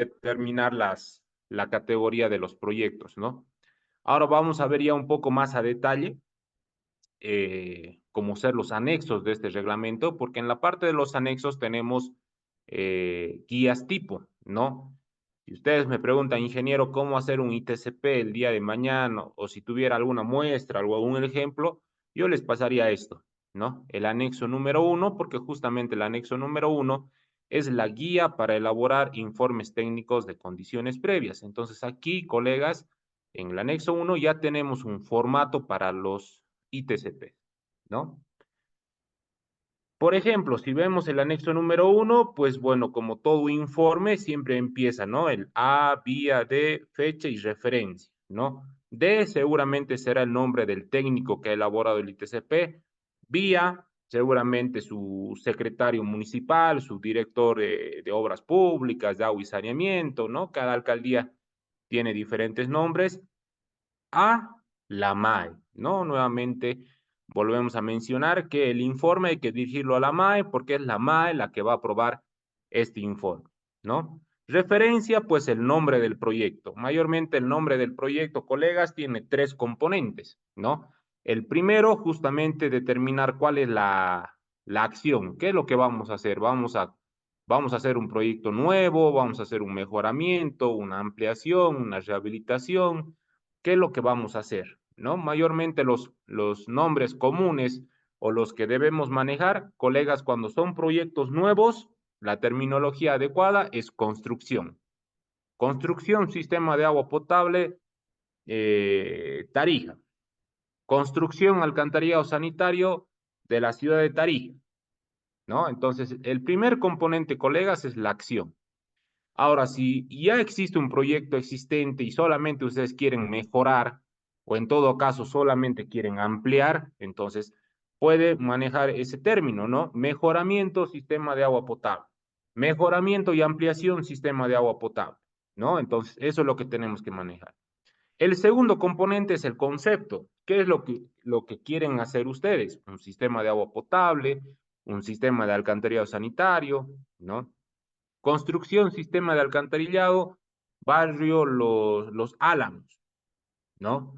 determinar la categoría de los proyectos, ¿no? Ahora vamos a ver ya un poco más a detalle cómo ser los anexos de este reglamento, porque en la parte de los anexos tenemos guías tipo, ¿no? Si ustedes me preguntan, ingeniero, cómo hacer un ITCP el día de mañana, o si tuviera alguna muestra o algún ejemplo, yo les pasaría esto, ¿no? El anexo número 1, porque justamente el anexo número 1 es la guía para elaborar informes técnicos de condiciones previas. Entonces aquí, colegas, en el anexo 1 ya tenemos un formato para los ITCP, ¿no? Por ejemplo, si vemos el anexo número 1, pues bueno, como todo informe, siempre empieza, ¿no? El A, vía, D, fecha y referencia, ¿no? D seguramente será el nombre del técnico que ha elaborado el ITCP. Vía, seguramente su secretario municipal, su director de obras públicas, de agua y saneamiento, ¿no? Cada alcaldía tiene diferentes nombres. A la MAE, ¿no? Nuevamente volvemos a mencionar que el informe hay que dirigirlo a la MAE porque es la MAE la que va a aprobar este informe, ¿no? Referencia, pues el nombre del proyecto. Mayormente el nombre del proyecto, colegas, tiene tres componentes, ¿no? El primero, justamente determinar cuál es la acción, qué es lo que vamos a hacer. Vamos a hacer un proyecto nuevo, vamos a hacer un mejoramiento, una ampliación, una rehabilitación. ¿Qué es lo que vamos a hacer? ¿No? Mayormente los nombres comunes o los que debemos manejar, colegas, cuando son proyectos nuevos, la terminología adecuada es construcción. Construcción, sistema de agua potable, Tarija. Construcción, alcantarillado sanitario de la ciudad de Tarija, ¿no? Entonces, el primer componente, colegas, es la acción. Ahora, si ya existe un proyecto existente y solamente ustedes quieren mejorar, o en todo caso solamente quieren ampliar, entonces puede manejar ese término, ¿no? Mejoramiento sistema de agua potable. Mejoramiento y ampliación sistema de agua potable, ¿no? Entonces, eso es lo que tenemos que manejar. El segundo componente es el concepto. ¿Qué es lo que quieren hacer ustedes? Un sistema de agua potable, un sistema de alcantarillado sanitario, ¿no? Construcción, sistema de alcantarillado, barrio Los Álamos, ¿no?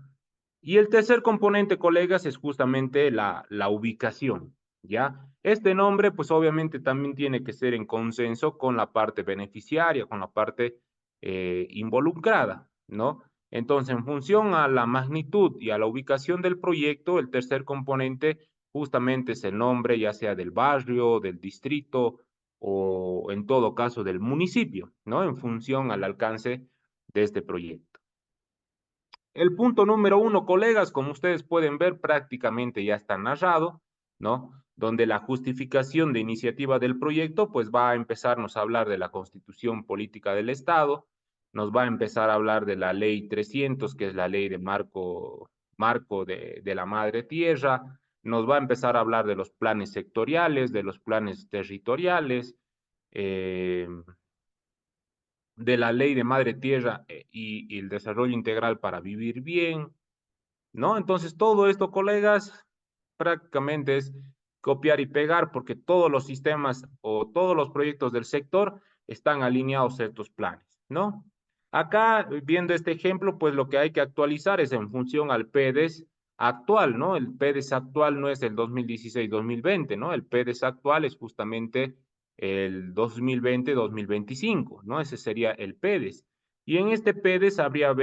Y el tercer componente, colegas, es justamente la ubicación, ¿ya? Este nombre, pues obviamente también tiene que ser en consenso con la parte beneficiaria, con la parte involucrada, ¿no? Entonces, en función a la magnitud y a la ubicación del proyecto, el tercer componente justamente es el nombre, ya sea del barrio, del distrito o en todo caso del municipio, ¿no? En función al alcance de este proyecto. El punto número 1, colegas, como ustedes pueden ver, prácticamente ya está narrado, ¿no? Donde la justificación de iniciativa del proyecto, pues va a empezarnos a hablar de la Constitución Política del Estado, nos va a empezar a hablar de la Ley 300, que es la ley de marco de la madre tierra, nos va a empezar a hablar de los planes sectoriales, de los planes territoriales, eh, de la ley de madre tierra y el desarrollo integral para vivir bien, ¿no? Entonces, todo esto, colegas, prácticamente es copiar y pegar porque todos los sistemas o todos los proyectos del sector están alineados a estos planes, ¿no? Acá, viendo este ejemplo, pues lo que hay que actualizar es en función al PEDES actual, ¿no? El PEDES actual no es el 2016-2020, ¿no? El PEDES actual es justamente el 2020-2025, ¿no? Ese sería el PEDES. Y en este PEDES habría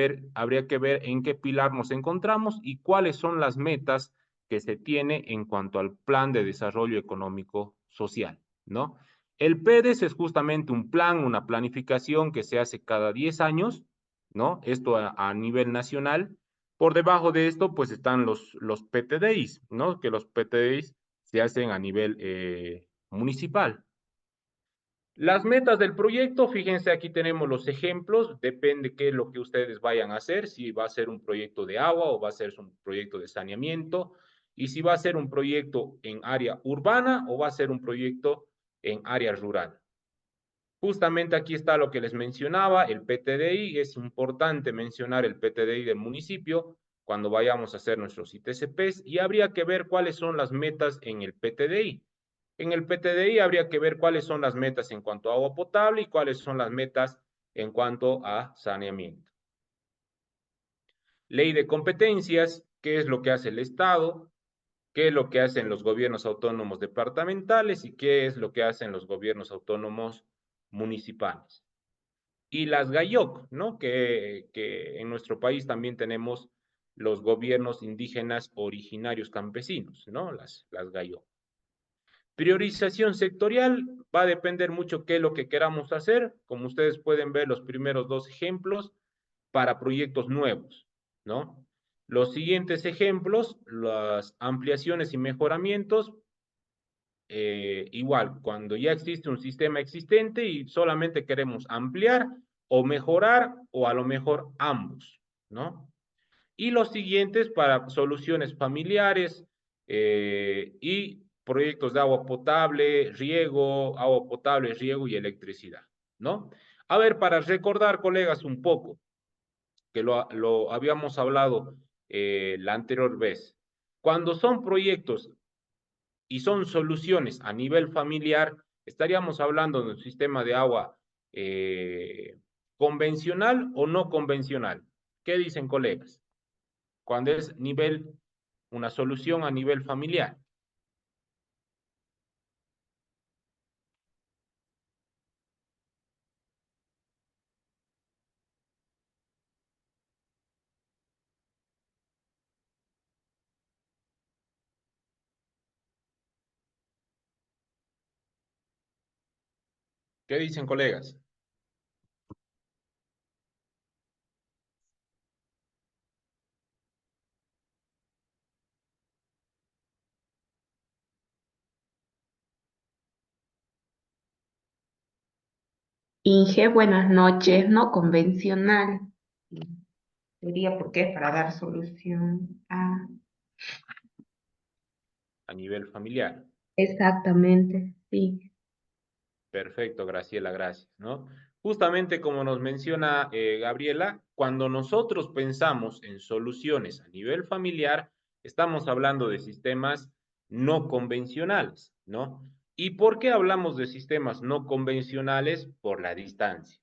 que ver en qué pilar nos encontramos y cuáles son las metas que se tiene en cuanto al plan de desarrollo económico social, ¿no? El PEDES es justamente un plan, una planificación que se hace cada 10 años, ¿no? Esto a nivel nacional. Por debajo de esto, pues están los PTDIs, ¿no? Que los PTDIs se hacen a nivel municipal. Las metas del proyecto, fíjense, aquí tenemos los ejemplos, depende qué es lo que ustedes vayan a hacer, si va a ser un proyecto de agua o va a ser un proyecto de saneamiento, y si va a ser un proyecto en área urbana o va a ser un proyecto en área rural. Justamente aquí está lo que les mencionaba, el PTDI, es importante mencionar el PTDI del municipio cuando vayamos a hacer nuestros ITCPs y habría que ver cuáles son las metas en el PTDI. En el PTDI habría que ver cuáles son las metas en cuanto a agua potable y cuáles son las metas en cuanto a saneamiento. Ley de competencias, ¿qué es lo que hace el Estado? ¿Qué es lo que hacen los gobiernos autónomos departamentales y qué es lo que hacen los gobiernos autónomos municipales? Y las GAYOC, ¿no? Que en nuestro país también tenemos los gobiernos indígenas originarios campesinos, ¿no? Las GAYOC. Priorización sectorial va a depender mucho qué es lo que queramos hacer. Como ustedes pueden ver, los primeros dos ejemplos para proyectos nuevos, ¿no? Los siguientes ejemplos, las ampliaciones y mejoramientos, igual, cuando ya existe un sistema existente y solamente queremos ampliar o mejorar o a lo mejor ambos, ¿no? Y los siguientes para soluciones familiares y proyectos de agua potable, riego y electricidad, ¿no? A ver, para recordar, colegas, un poco, que lo habíamos hablado la anterior vez. Cuando son proyectos y son soluciones a nivel familiar, estaríamos hablando de un sistema de agua convencional o no convencional. ¿Qué dicen, colegas? Cuando es una solución a nivel familiar. ¿Qué dicen, colegas? Inge, buenas noches, no convencional. Sería porque es para dar solución a... A nivel familiar. Exactamente, sí. Perfecto, Graciela, gracias, ¿no? Justamente como nos menciona Gabriela, cuando nosotros pensamos en soluciones a nivel familiar, estamos hablando de sistemas no convencionales, ¿no? ¿Y por qué hablamos de sistemas no convencionales? Por la distancia.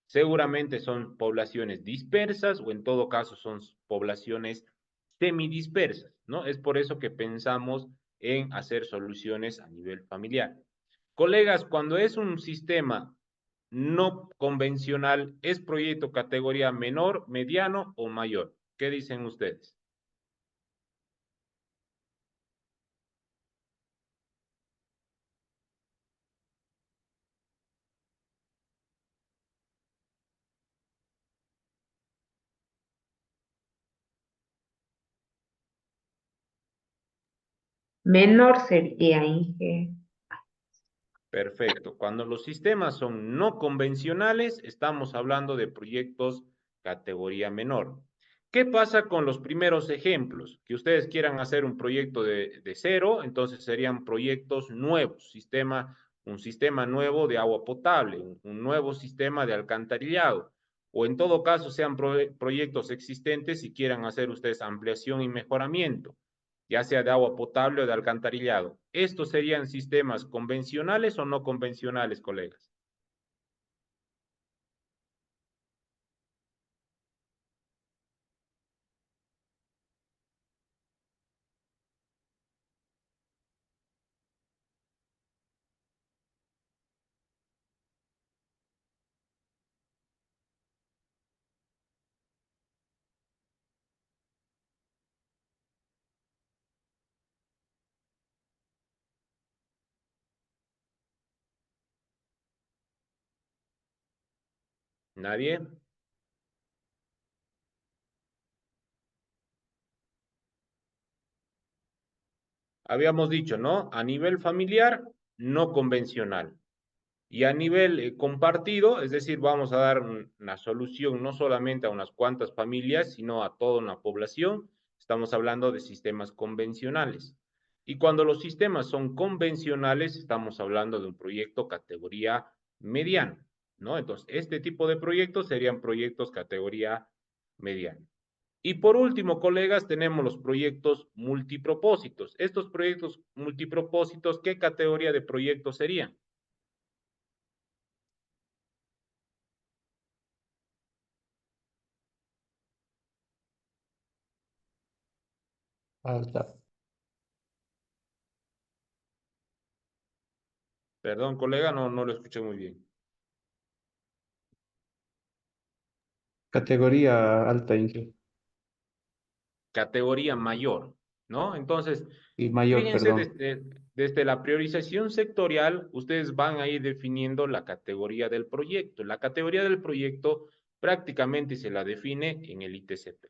Seguramente son poblaciones dispersas o en todo caso son poblaciones semidispersas, ¿no? Es por eso que pensamos en hacer soluciones a nivel familiar. Colegas, cuando es un sistema no convencional, ¿es proyecto categoría menor, mediano o mayor? ¿Qué dicen ustedes? Menor sería, Inge. Perfecto. Cuando los sistemas son no convencionales, estamos hablando de proyectos categoría menor. ¿Qué pasa con los primeros ejemplos? Que ustedes quieran hacer un proyecto de cero, entonces serían proyectos nuevos, un sistema nuevo de agua potable, un nuevo sistema de alcantarillado, o en todo caso sean proyectos existentes y quieran hacer ustedes ampliación y mejoramiento, ya sea de agua potable o de alcantarillado. ¿Estos serían sistemas convencionales o no convencionales, colegas? ¿Nadie? Habíamos dicho, ¿no? A nivel familiar, no convencional. Y a nivel compartido, es decir, vamos a dar una solución no solamente a unas cuantas familias, sino a toda una población. Estamos hablando de sistemas convencionales. Y cuando los sistemas son convencionales, estamos hablando de un proyecto categoría mediana, ¿no? Entonces, este tipo de proyectos serían proyectos categoría mediana. Y por último, colegas, tenemos los proyectos multipropósitos. Estos proyectos multipropósitos, ¿qué categoría de proyectos serían? alta. Perdón, colega, no lo escuché muy bien. Categoría alta, Inge. Categoría mayor, ¿no? Entonces, Y mayor, fíjense, perdón. desde la priorización sectorial, ustedes van a ir definiendo la categoría del proyecto. La categoría del proyecto prácticamente se la define en el ITCP.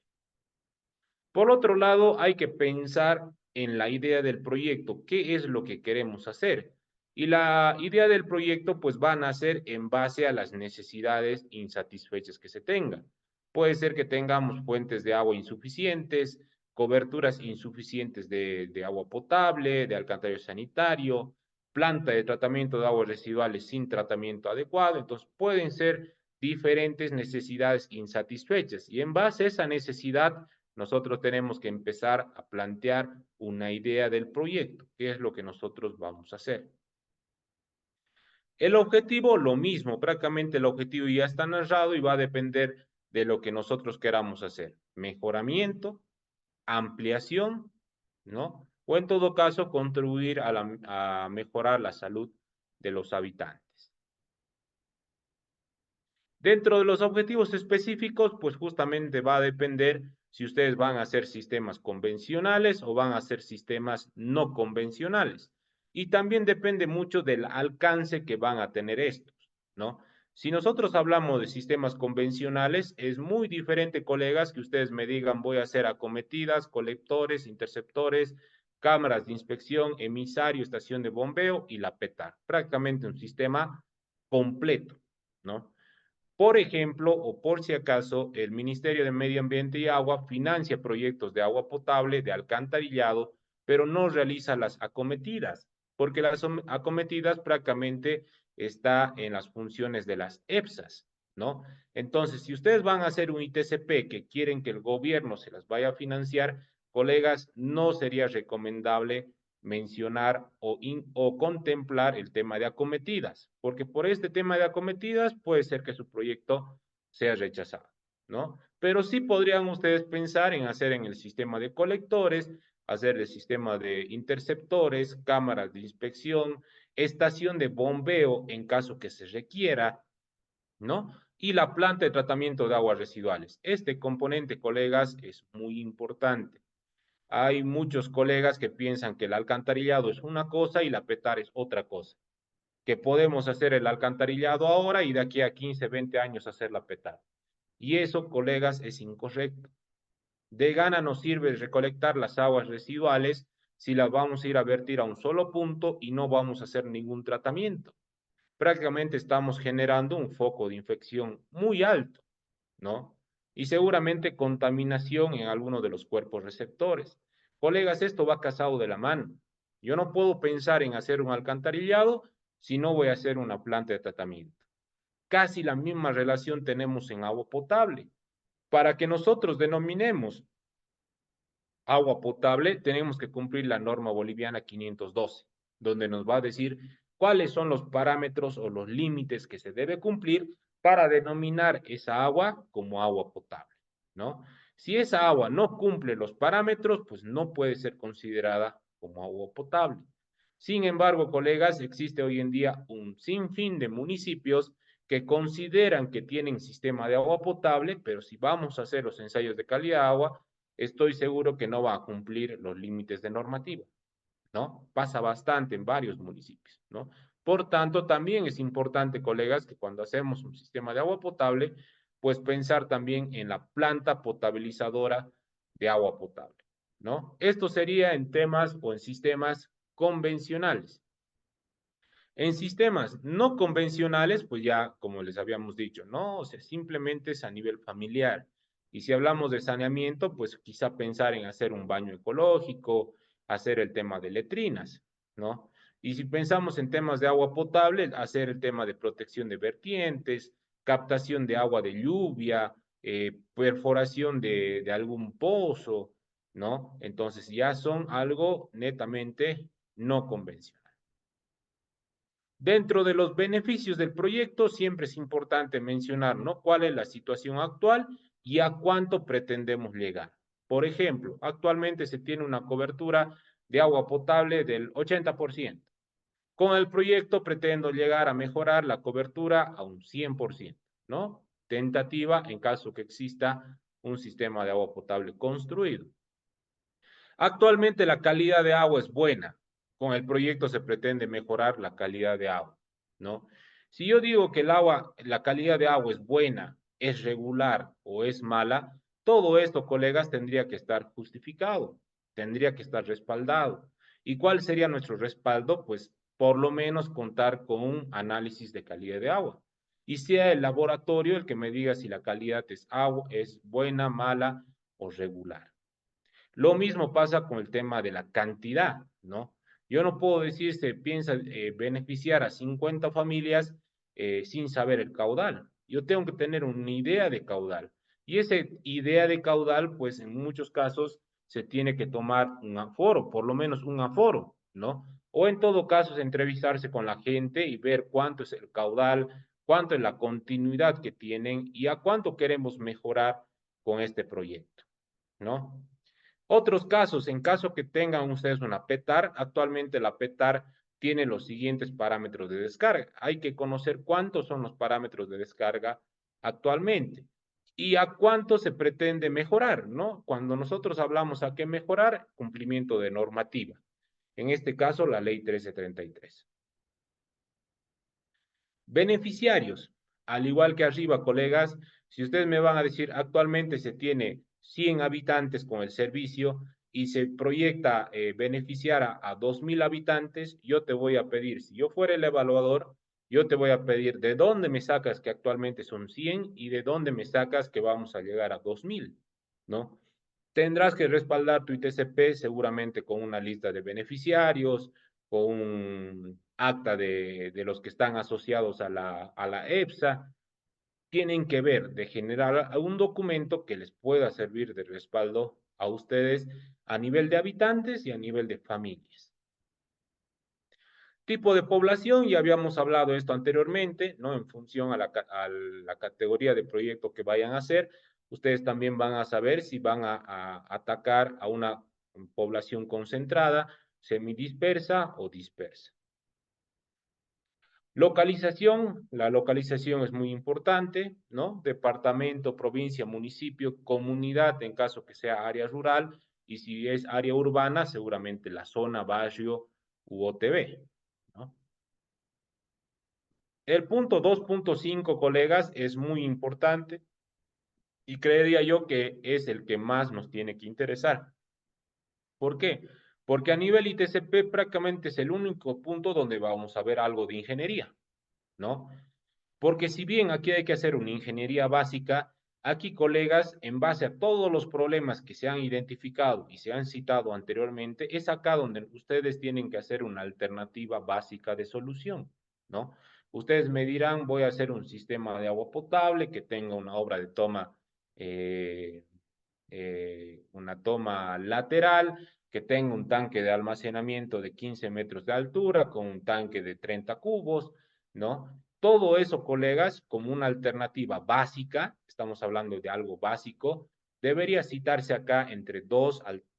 Por otro lado, hay que pensar en la idea del proyecto, qué es lo que queremos hacer. Y la idea del proyecto pues va a nacer en base a las necesidades insatisfechas que se tengan. Puede ser que tengamos fuentes de agua insuficientes, coberturas insuficientes de agua potable, de alcantarillado sanitario, planta de tratamiento de aguas residuales sin tratamiento adecuado. Entonces pueden ser diferentes necesidades insatisfechas y en base a esa necesidad nosotros tenemos que empezar a plantear una idea del proyecto, qué es lo que nosotros vamos a hacer. El objetivo, lo mismo, prácticamente el objetivo ya está narrado y va a depender de lo que nosotros queramos hacer. Mejoramiento, ampliación, ¿no? O en todo caso, contribuir a mejorar la salud de los habitantes. Dentro de los objetivos específicos, pues justamente va a depender si ustedes van a hacer sistemas convencionales o van a hacer sistemas no convencionales. Y también depende mucho del alcance que van a tener estos, ¿no? Si nosotros hablamos de sistemas convencionales, es muy diferente, colegas, que ustedes me digan voy a hacer acometidas, colectores, interceptores, cámaras de inspección, emisario, estación de bombeo y la PETAR. Prácticamente un sistema completo, ¿no? Por ejemplo, o por si acaso, el Ministerio de Medio Ambiente y Agua financia proyectos de agua potable, de alcantarillado, pero no realiza las acometidas, porque las acometidas prácticamente está en las funciones de las EPSAS, ¿no? Entonces, si ustedes van a hacer un ITCP que quieren que el gobierno se las vaya a financiar, colegas, no sería recomendable mencionar o contemplar el tema de acometidas, porque por este tema de acometidas puede ser que su proyecto sea rechazado, ¿no? Pero sí podrían ustedes pensar en hacer en el sistema de colectores, hacer el sistema de interceptores, cámaras de inspección, estación de bombeo en caso que se requiera, ¿no? Y la planta de tratamiento de aguas residuales. Este componente, colegas, es muy importante. Hay muchos colegas que piensan que el alcantarillado es una cosa y la petar es otra cosa, que podemos hacer el alcantarillado ahora y de aquí a 15, 20 años hacer la petar. Y eso, colegas, es incorrecto. De gana nos sirve recolectar las aguas residuales si las vamos a ir a vertir a un solo punto y no vamos a hacer ningún tratamiento. Prácticamente estamos generando un foco de infección muy alto, ¿no? Y seguramente contaminación en alguno de los cuerpos receptores. Colegas, esto va casado de la mano. Yo no puedo pensar en hacer un alcantarillado si no voy a hacer una planta de tratamiento. Casi la misma relación tenemos en agua potable. Para que nosotros denominemos agua potable, tenemos que cumplir la norma boliviana 512, donde nos va a decir cuáles son los parámetros o los límites que se debe cumplir para denominar esa agua como agua potable, ¿no? Si esa agua no cumple los parámetros, pues no puede ser considerada como agua potable. Sin embargo, colegas, existe hoy en día un sinfín de municipios que consideran que tienen sistema de agua potable, pero si vamos a hacer los ensayos de calidad de agua, estoy seguro que no va a cumplir los límites de normativa, ¿no? Pasa bastante en varios municipios, ¿no? Por tanto, también es importante, colegas, que cuando hacemos un sistema de agua potable, pues pensar también en la planta potabilizadora de agua potable, ¿no? Esto sería en temas o en sistemas convencionales. En sistemas no convencionales, pues ya, como les habíamos dicho, ¿no? O sea, simplemente es a nivel familiar. Y si hablamos de saneamiento, pues quizá pensar en hacer un baño ecológico, hacer el tema de letrinas, ¿no? Y si pensamos en temas de agua potable, hacer el tema de protección de vertientes, captación de agua de lluvia, perforación de algún pozo, ¿no? Entonces ya son algo netamente no convencional. Dentro de los beneficios del proyecto, siempre es importante mencionar, ¿no? ¿Cuál es la situación actual y a cuánto pretendemos llegar? Por ejemplo, actualmente se tiene una cobertura de agua potable del 80%. Con el proyecto pretendo llegar a mejorar la cobertura a un 100%, ¿no? Tentativa en caso que exista un sistema de agua potable construido. Actualmente la calidad de agua es buena. Con el proyecto se pretende mejorar la calidad de agua, ¿no? Si yo digo que el agua, la calidad de agua es buena, es regular o es mala, todo esto, colegas, tendría que estar justificado, tendría que estar respaldado. ¿Y cuál sería nuestro respaldo? Pues por lo menos contar con un análisis de calidad de agua. Y sea el laboratorio el que me diga si la calidad es agua, es buena, mala o regular. Lo mismo pasa con el tema de la cantidad, ¿no? Yo no puedo decir se piensa beneficiar a 50 familias sin saber el caudal. Yo tengo que tener una idea de caudal. Y esa idea de caudal, pues en muchos casos se tiene que tomar un aforo, por lo menos un aforo, ¿no? O en todo caso es entrevistarse con la gente y ver cuánto es el caudal, cuánto es la continuidad que tienen y a cuánto queremos mejorar con este proyecto, ¿no? Otros casos, en caso que tengan ustedes una PETAR, actualmente la PETAR tiene los siguientes parámetros de descarga. Hay que conocer cuántos son los parámetros de descarga actualmente y a cuánto se pretende mejorar, ¿no? Cuando nosotros hablamos a qué mejorar, cumplimiento de normativa. En este caso, la ley 1333. Beneficiarios. Al igual que arriba, colegas, si ustedes me van a decir, actualmente se tiene 100 habitantes con el servicio y se proyecta beneficiar a 2.000 habitantes, yo te voy a pedir, si yo fuera el evaluador, yo te voy a pedir de dónde me sacas que actualmente son 100 y de dónde me sacas que vamos a llegar a 2.000, ¿no? Tendrás que respaldar tu ITCP seguramente con una lista de beneficiarios, con un acta de los que están asociados a la EPSA. Tienen que ver de generar un documento que les pueda servir de respaldo a ustedes a nivel de habitantes y a nivel de familias. Tipo de población, ya habíamos hablado esto anteriormente, ¿no? En función a la categoría de proyecto que vayan a hacer, ustedes también van a saber si van a atacar a una población concentrada, semidispersa o dispersa. Localización, la localización es muy importante, ¿no? Departamento, provincia, municipio, comunidad en caso que sea área rural y si es área urbana, seguramente la zona, barrio u OTB, ¿no? El punto 2.5, colegas, es muy importante y creería yo que es el que más nos tiene que interesar. ¿Por qué? Porque a nivel ITCP prácticamente es el único punto donde vamos a ver algo de ingeniería, ¿no? Porque si bien aquí hay que hacer una ingeniería básica, aquí, colegas, en base a todos los problemas que se han identificado y se han citado anteriormente, es acá donde ustedes tienen que hacer una alternativa básica de solución, ¿no? Ustedes me dirán, voy a hacer un sistema de agua potable que tenga una obra de toma, eh, una toma lateral, que tenga un tanque de almacenamiento de 15 metros de altura con un tanque de 30 cubos, ¿no? Todo eso, colegas, como una alternativa básica, estamos hablando de algo básico, debería citarse acá entre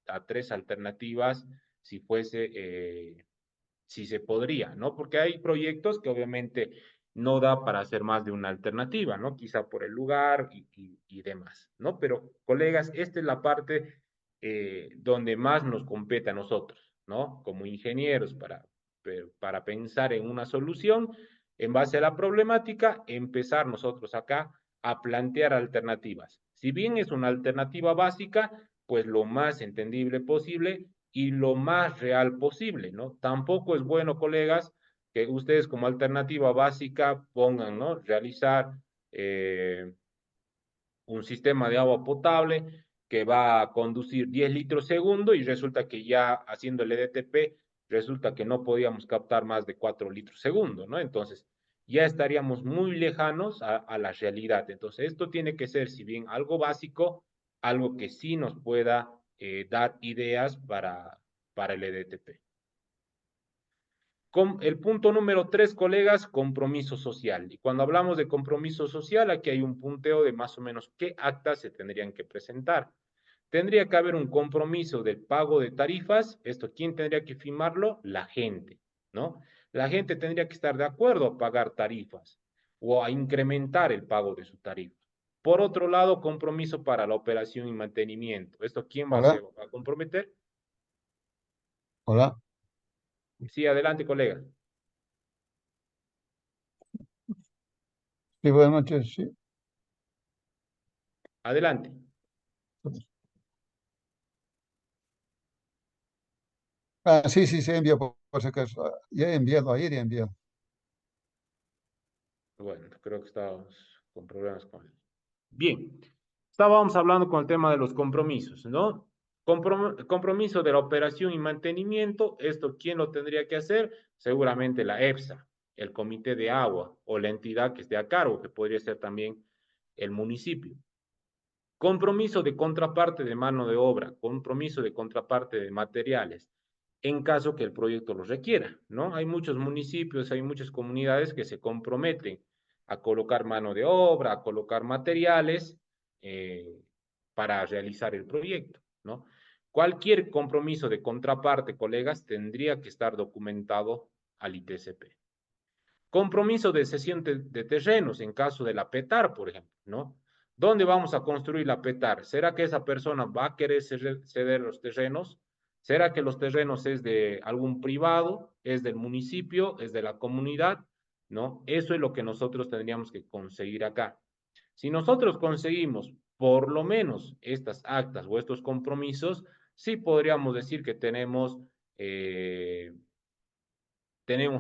a tres alternativas si fuese, si se podría, ¿no? Porque hay proyectos que obviamente no da para hacer más de una alternativa, ¿no? Quizá por el lugar y demás, ¿no? Pero, colegas, esta es la parte donde más nos compete a nosotros, ¿no? Como ingenieros para pensar en una solución en base a la problemática, empezar nosotros acá a plantear alternativas. Si bien es una alternativa básica, pues lo más entendible posible y lo más real posible, ¿no? Tampoco es bueno, colegas, que ustedes como alternativa básica pongan, ¿no? Realizar un sistema de agua potable que va a conducir 10 litros segundo y resulta que ya haciendo el EDTP, resulta que no podíamos captar más de 4 litros segundo, ¿no? Entonces, ya estaríamos muy lejanos a la realidad. Entonces, esto tiene que ser, si bien algo básico, algo que sí nos pueda dar ideas para el EDTP. El punto número 3, colegas, compromiso social. Y cuando hablamos de compromiso social, aquí hay un punteo de más o menos qué actas se tendrían que presentar. tendría que haber un compromiso del pago de tarifas. Esto, ¿quién tendría que firmarlo? La gente, ¿no? La gente tendría que estar de acuerdo a pagar tarifas o a incrementar el pago de su tarifa. Por otro lado, compromiso para la operación y mantenimiento. ¿Esto quién va a hacer? Hola, ¿Va a comprometer? hola. Sí, adelante, colega. Sí, buenas noches. Sí. Adelante. Sí, sí, se envió por si acaso. Ya he enviado, ayer he enviado. Bueno, creo que estábamos con problemas con él. Bien, estábamos hablando con el tema de los compromisos, ¿no? Compromiso de la operación y mantenimiento, ¿esto quién lo tendría que hacer? Seguramente la EPSA, el Comité de Agua o la entidad que esté a cargo, que podría ser también el municipio. Compromiso de contraparte de mano de obra, compromiso de contraparte de materiales, en caso que el proyecto lo requiera, ¿no? Hay muchos municipios, hay muchas comunidades que se comprometen a colocar mano de obra, a colocar materiales eh, para realizar el proyecto, ¿no? Cualquier compromiso de contraparte, colegas, tendría que estar documentado al ITCP. Compromiso de cesión de terrenos en caso de la PETAR, por ejemplo, ¿no? ¿Dónde vamos a construir la PETAR? ¿Será que esa persona va a querer ceder los terrenos? ¿Será que los terrenos es de algún privado, es del municipio, es de la comunidad? ¿No? Eso es lo que nosotros tendríamos que conseguir acá. Si nosotros conseguimos por lo menos estas actas o estos compromisos, sí podríamos decir que tenemos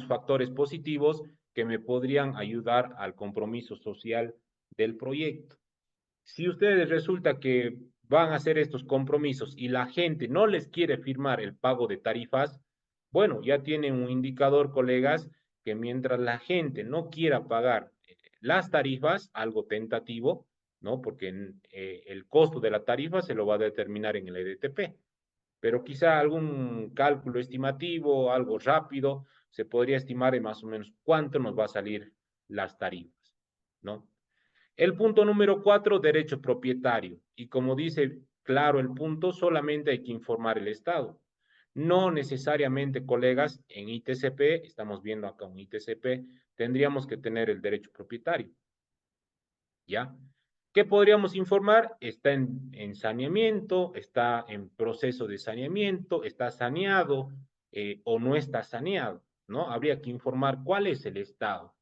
factores positivos que me podrían ayudar al compromiso social del proyecto. Si ustedes resulta que van a hacer estos compromisos y la gente no les quiere firmar el pago de tarifas, bueno, ya tienen un indicador, colegas, que mientras la gente no quiera pagar las tarifas, algo tentativo, ¿no? Porque el costo de la tarifa se lo va a determinar en el EDTP, pero quizá algún cálculo estimativo, algo rápido, se podría estimar en más o menos cuánto nos va a salir las tarifas, ¿no? El punto número 4, derecho propietario. Y como dice claro el punto, solamente hay que informar el Estado. No necesariamente, colegas, en ITCP, estamos viendo acá un ITCP, tendríamos que tener el derecho propietario. ¿Ya? ¿Qué podríamos informar? Está en saneamiento, está en proceso de saneamiento, está saneado o no está saneado, ¿no? Habría que informar cuál es el estado.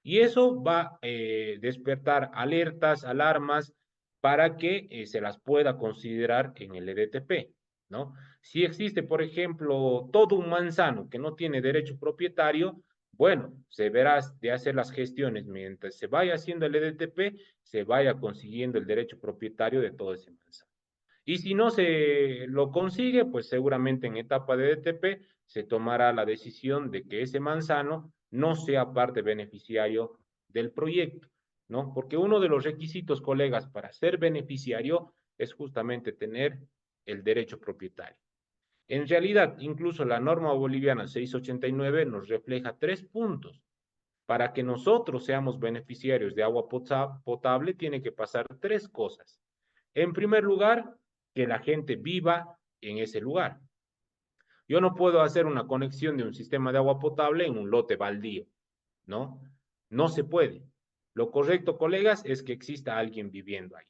Y eso va a despertar alertas, alarmas, para que se las pueda considerar en el EDTP, ¿no? Si existe, por ejemplo, todo un manzano que no tiene derecho propietario, bueno, se verá de hacer las gestiones mientras se vaya haciendo el EDTP, se vaya consiguiendo el derecho propietario de todo ese manzano. Y si no se lo consigue, pues seguramente en etapa de EDTP se tomará la decisión de que ese manzano no sea parte beneficiario del proyecto, ¿no? Porque uno de los requisitos, colegas, para ser beneficiario es justamente tener el derecho propietario. En realidad, incluso la norma boliviana 689 nos refleja 3 puntos. Para que nosotros seamos beneficiarios de agua potable, tiene que pasar 3 cosas. En primer lugar, que la gente viva en ese lugar. Yo no puedo hacer una conexión de un sistema de agua potable en un lote baldío, ¿no? No se puede. Lo correcto, colegas, es que exista alguien viviendo ahí.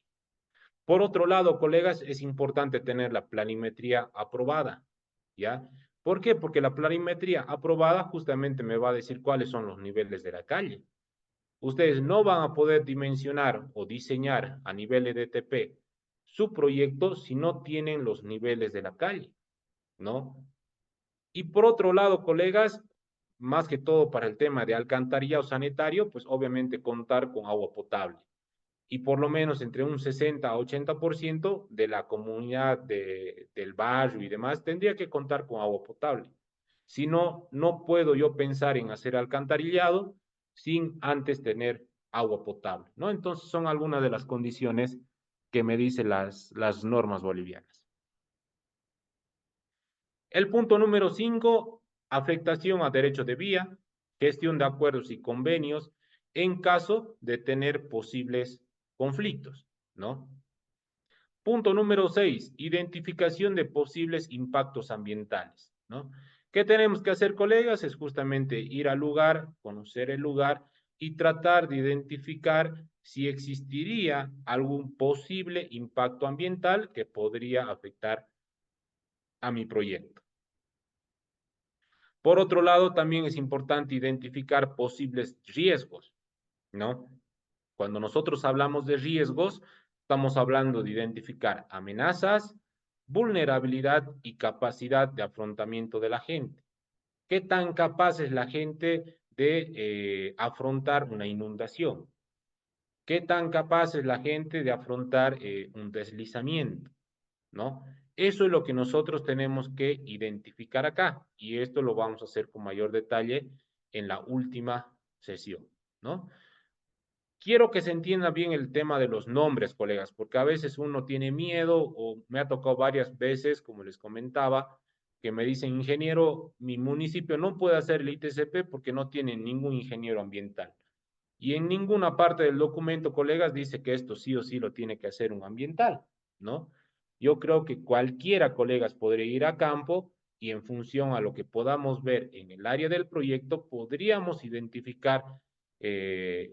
Por otro lado, colegas, es importante tener la planimetría aprobada, ¿ya? ¿Por qué? Porque la planimetría aprobada justamente me va a decir cuáles son los niveles de la calle. Ustedes no van a poder dimensionar o diseñar a nivel EDTP su proyecto si no tienen los niveles de la calle, ¿no? Y por otro lado, colegas, más que todo para el tema de alcantarillado sanitario, pues obviamente contar con agua potable. Y por lo menos entre un 60 a 80% de la comunidad del barrio y demás tendría que contar con agua potable. Si no, no puedo yo pensar en hacer alcantarillado sin antes tener agua potable, ¿no? Entonces son algunas de las condiciones que me dicen las normas bolivianas. El punto número 5, afectación a derecho de vía, gestión de acuerdos y convenios en caso de tener posibles conflictos, ¿no? Punto número 6, identificación de posibles impactos ambientales, ¿no? ¿Qué tenemos que hacer, colegas? Es justamente ir al lugar, conocer el lugar y tratar de identificar si existiría algún posible impacto ambiental que podría afectar a mi proyecto. Por otro lado, también es importante identificar posibles riesgos, ¿no? Cuando nosotros hablamos de riesgos, estamos hablando de identificar amenazas, vulnerabilidad y capacidad de afrontamiento de la gente. ¿Qué tan capaz es la gente de afrontar una inundación? ¿Qué tan capaz es la gente de afrontar un deslizamiento? ¿No? Eso es lo que nosotros tenemos que identificar acá y esto lo vamos a hacer con mayor detalle en la última sesión, ¿no? Quiero que se entienda bien el tema de los nombres, colegas, porque a veces uno tiene miedo o me ha tocado varias veces, como les comentaba, que me dicen, ingeniero, mi municipio no puede hacer el ITCP porque no tiene ningún ingeniero ambiental. Y en ninguna parte del documento, colegas, dice que esto sí o sí lo tiene que hacer un ambiental, ¿no? Yo creo que cualquiera, colegas, podría ir a campo y en función a lo que podamos ver en el área del proyecto, podríamos identificar,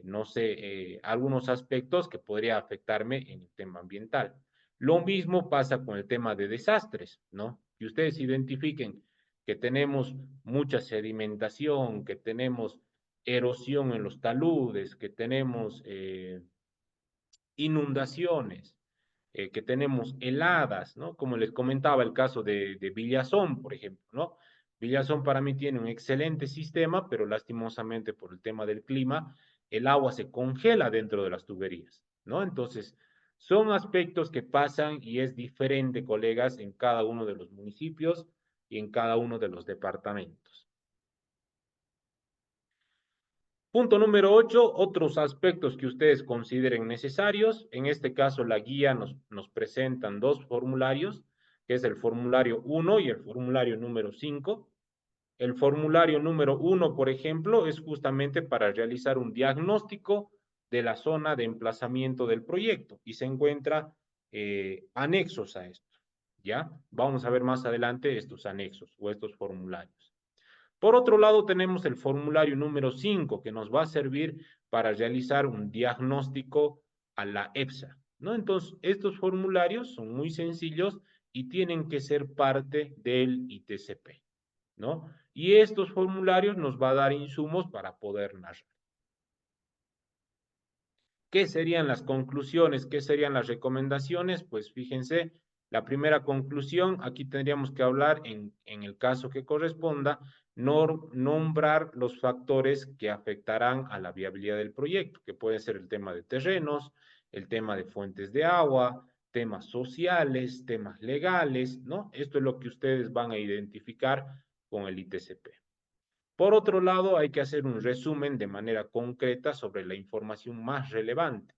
no sé, algunos aspectos que podría afectarme en el tema ambiental. Lo mismo pasa con el tema de desastres, ¿no? Que ustedes identifiquen que tenemos mucha sedimentación, que tenemos erosión en los taludes, que tenemos inundaciones, que tenemos heladas, ¿no? Como les comentaba el caso de Villazón, por ejemplo, ¿no? Villazón para mí tiene un excelente sistema, pero lastimosamente por el tema del clima, el agua se congela dentro de las tuberías, ¿no? Entonces, son aspectos que pasan y es diferente, colegas, en cada uno de los municipios y en cada uno de los departamentos. Punto número 8, otros aspectos que ustedes consideren necesarios. En este caso, la guía nos presentan dos formularios, que es el formulario 1 y el formulario número 5. El formulario número 1, por ejemplo, es justamente para realizar un diagnóstico de la zona de emplazamiento del proyecto y se encuentra anexos a esto, ¿ya? Vamos a ver más adelante estos anexos o estos formularios. Por otro lado, tenemos el formulario número 5, que nos va a servir para realizar un diagnóstico a la EPSA, ¿no? Entonces, estos formularios son muy sencillos y tienen que ser parte del ITCP, ¿no? Y estos formularios nos va a dar insumos para poder narrar. ¿Qué serían las conclusiones? ¿Qué serían las recomendaciones? Pues fíjense, la primera conclusión, aquí tendríamos que hablar en el caso que corresponda, nombrar los factores que afectarán a la viabilidad del proyecto, que puede ser el tema de terrenos, el tema de fuentes de agua, temas sociales, temas legales, ¿no? Esto es lo que ustedes van a identificar con el ITCP. Por otro lado, hay que hacer un resumen de manera concreta sobre la información más relevante.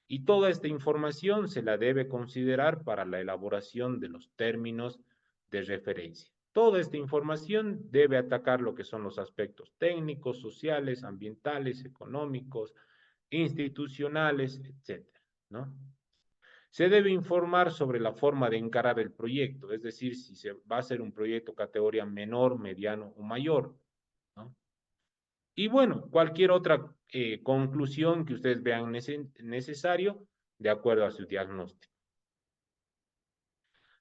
Y toda esta información se la debe considerar para la elaboración de los términos de referencia. Toda esta información debe atacar lo que son los aspectos técnicos, sociales, ambientales, económicos, institucionales, etcétera, ¿no? Se debe informar sobre la forma de encarar el proyecto, es decir, si se va a hacer un proyecto categoría menor, mediano o mayor, ¿no? Y bueno, cualquier otra conclusión que ustedes vean necesario de acuerdo a su diagnóstico.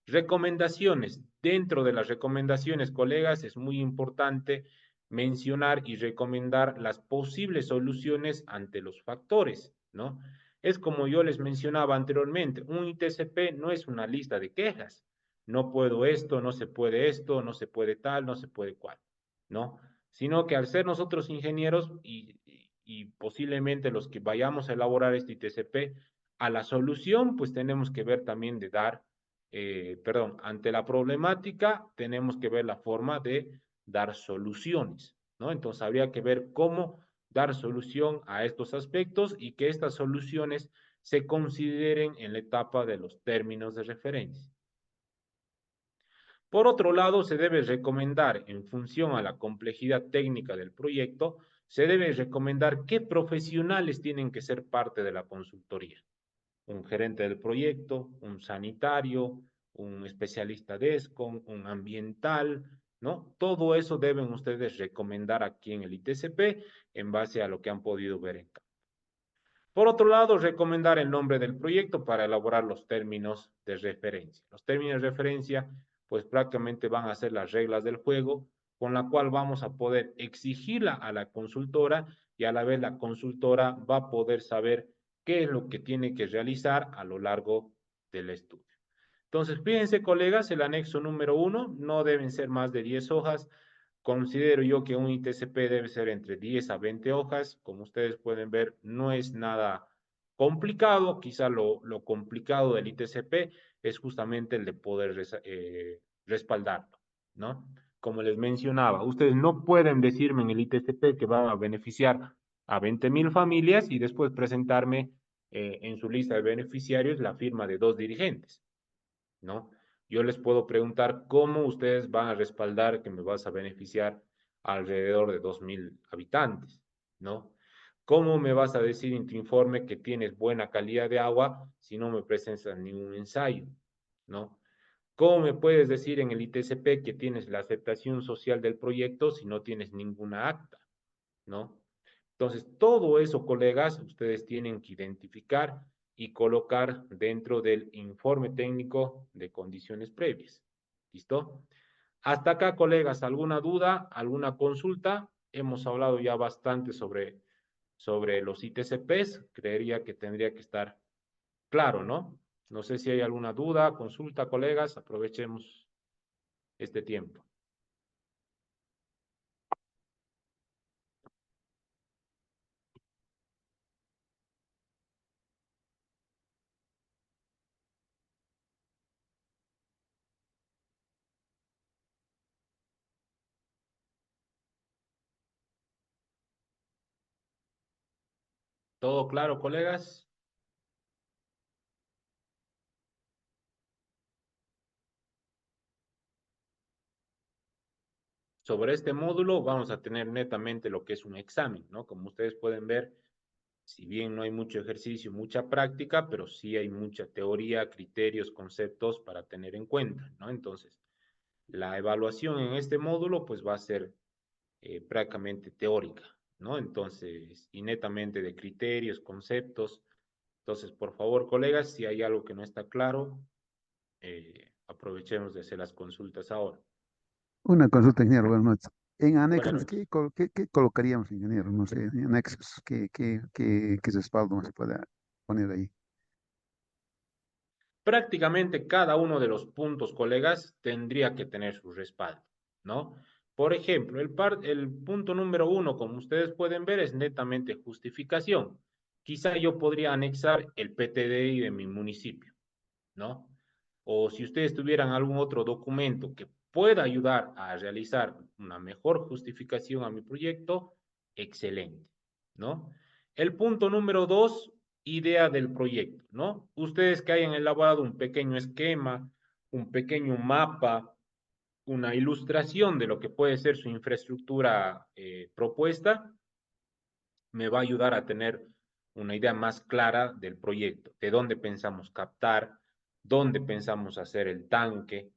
Recomendaciones. Dentro de las recomendaciones, colegas, es muy importante mencionar y recomendar las posibles soluciones ante los factores, ¿no? Es como yo les mencionaba anteriormente, un ITCP no es una lista de quejas. No puedo esto, no se puede esto, no se puede tal, no se puede cual, ¿no? Sino que al ser nosotros ingenieros y posiblemente los que vayamos a elaborar este ITCP, a la solución, pues tenemos que ver también de dar ante la problemática tenemos que ver la forma de dar soluciones, ¿no? Entonces habría que ver cómo dar solución a estos aspectos y que estas soluciones se consideren en la etapa de los términos de referencia. Por otro lado, se debe recomendar, en función a la complejidad técnica del proyecto, se debe recomendar qué profesionales tienen que ser parte de la consultoría. un gerente del proyecto, un sanitario, un especialista de ESCOM, un ambiental, ¿no? Todo eso deben ustedes recomendar aquí en el ITCP en base a lo que han podido ver en campo. Por otro lado, recomendar el nombre del proyecto para elaborar los términos de referencia. Los términos de referencia, pues prácticamente van a ser las reglas del juego, con la cual vamos a poder exigirla a la consultora y a la vez la consultora va a poder saber qué es lo que tiene que realizar a lo largo del estudio. Entonces, fíjense, colegas, el anexo número 1 no deben ser más de 10 hojas. Considero yo que un ITCP debe ser entre 10 a 20 hojas. Como ustedes pueden ver, no es nada complicado. Quizá lo complicado del ITCP es justamente el de poder respaldarlo, ¿no? Como les mencionaba, ustedes no pueden decirme en el ITCP que van a beneficiar a 20.000 familias y después presentarme en su lista de beneficiarios la firma de 2 dirigentes, ¿no? Yo les puedo preguntar cómo ustedes van a respaldar que me vas a beneficiar alrededor de 2.000 habitantes, ¿no? ¿Cómo me vas a decir en tu informe que tienes buena calidad de agua si no me presentas ningún ensayo, ¿no? ¿Cómo me puedes decir en el ITCP que tienes la aceptación social del proyecto si no tienes ninguna acta, ¿no? Entonces, todo eso, colegas, ustedes tienen que identificar y colocar dentro del informe técnico de condiciones previas. ¿Listo? Hasta acá, colegas, ¿alguna duda, alguna consulta? Hemos hablado ya bastante sobre los ITCPs. Creería que tendría que estar claro, ¿no? No sé si hay alguna duda, consulta, colegas. Aprovechemos este tiempo. ¿Todo claro, colegas? Sobre este módulo vamos a tener netamente lo que es un examen, ¿no? Como ustedes pueden ver, si bien no hay mucho ejercicio, mucha práctica, pero sí hay mucha teoría, criterios, conceptos para tener en cuenta, ¿no? Entonces, la evaluación en este módulo pues va a ser prácticamente teórica, ¿no? Entonces, y netamente de criterios, conceptos. Entonces, por favor, colegas, si hay algo que no está claro, aprovechemos de hacer las consultas ahora. Una consulta, ingeniero, buenas noches. En Buenas anexos, noches. ¿qué colocaríamos, ingeniero? No sé, en anexos, ¿qué respaldo se puede poner ahí? Prácticamente cada uno de los puntos, colegas, tendría que tener su respaldo, ¿no? Por ejemplo, el punto número 1, como ustedes pueden ver, es netamente justificación. Quizá yo podría anexar el PTDI de mi municipio, ¿no? O si ustedes tuvieran algún otro documento que pueda ayudar a realizar una mejor justificación a mi proyecto, excelente, ¿no? El punto número 2, idea del proyecto, ¿no? Ustedes que hayan elaborado un pequeño esquema, un pequeño mapa, una ilustración de lo que puede ser su infraestructura propuesta, me va a ayudar a tener una idea más clara del proyecto, de dónde pensamos captar, dónde pensamos hacer el tanque,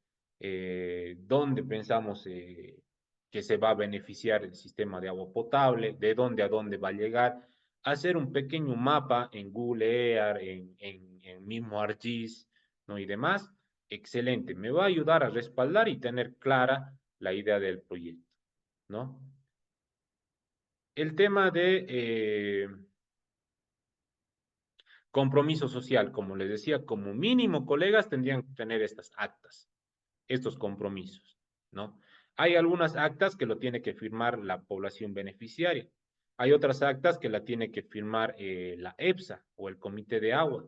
dónde pensamos que se va a beneficiar el sistema de agua potable, de dónde a dónde va a llegar, hacer un pequeño mapa en Google Earth, en mismo ArcGIS, ¿no? Y demás. Excelente, me va a ayudar a respaldar y tener clara la idea del proyecto, ¿no? El tema de compromiso social, como les decía, como mínimo, colegas, tendrían que tener estas actas, estos compromisos, ¿no? Hay algunas actas que lo tiene que firmar la población beneficiaria. Hay otras actas que la tiene que firmar la EPSA o el Comité de Agua.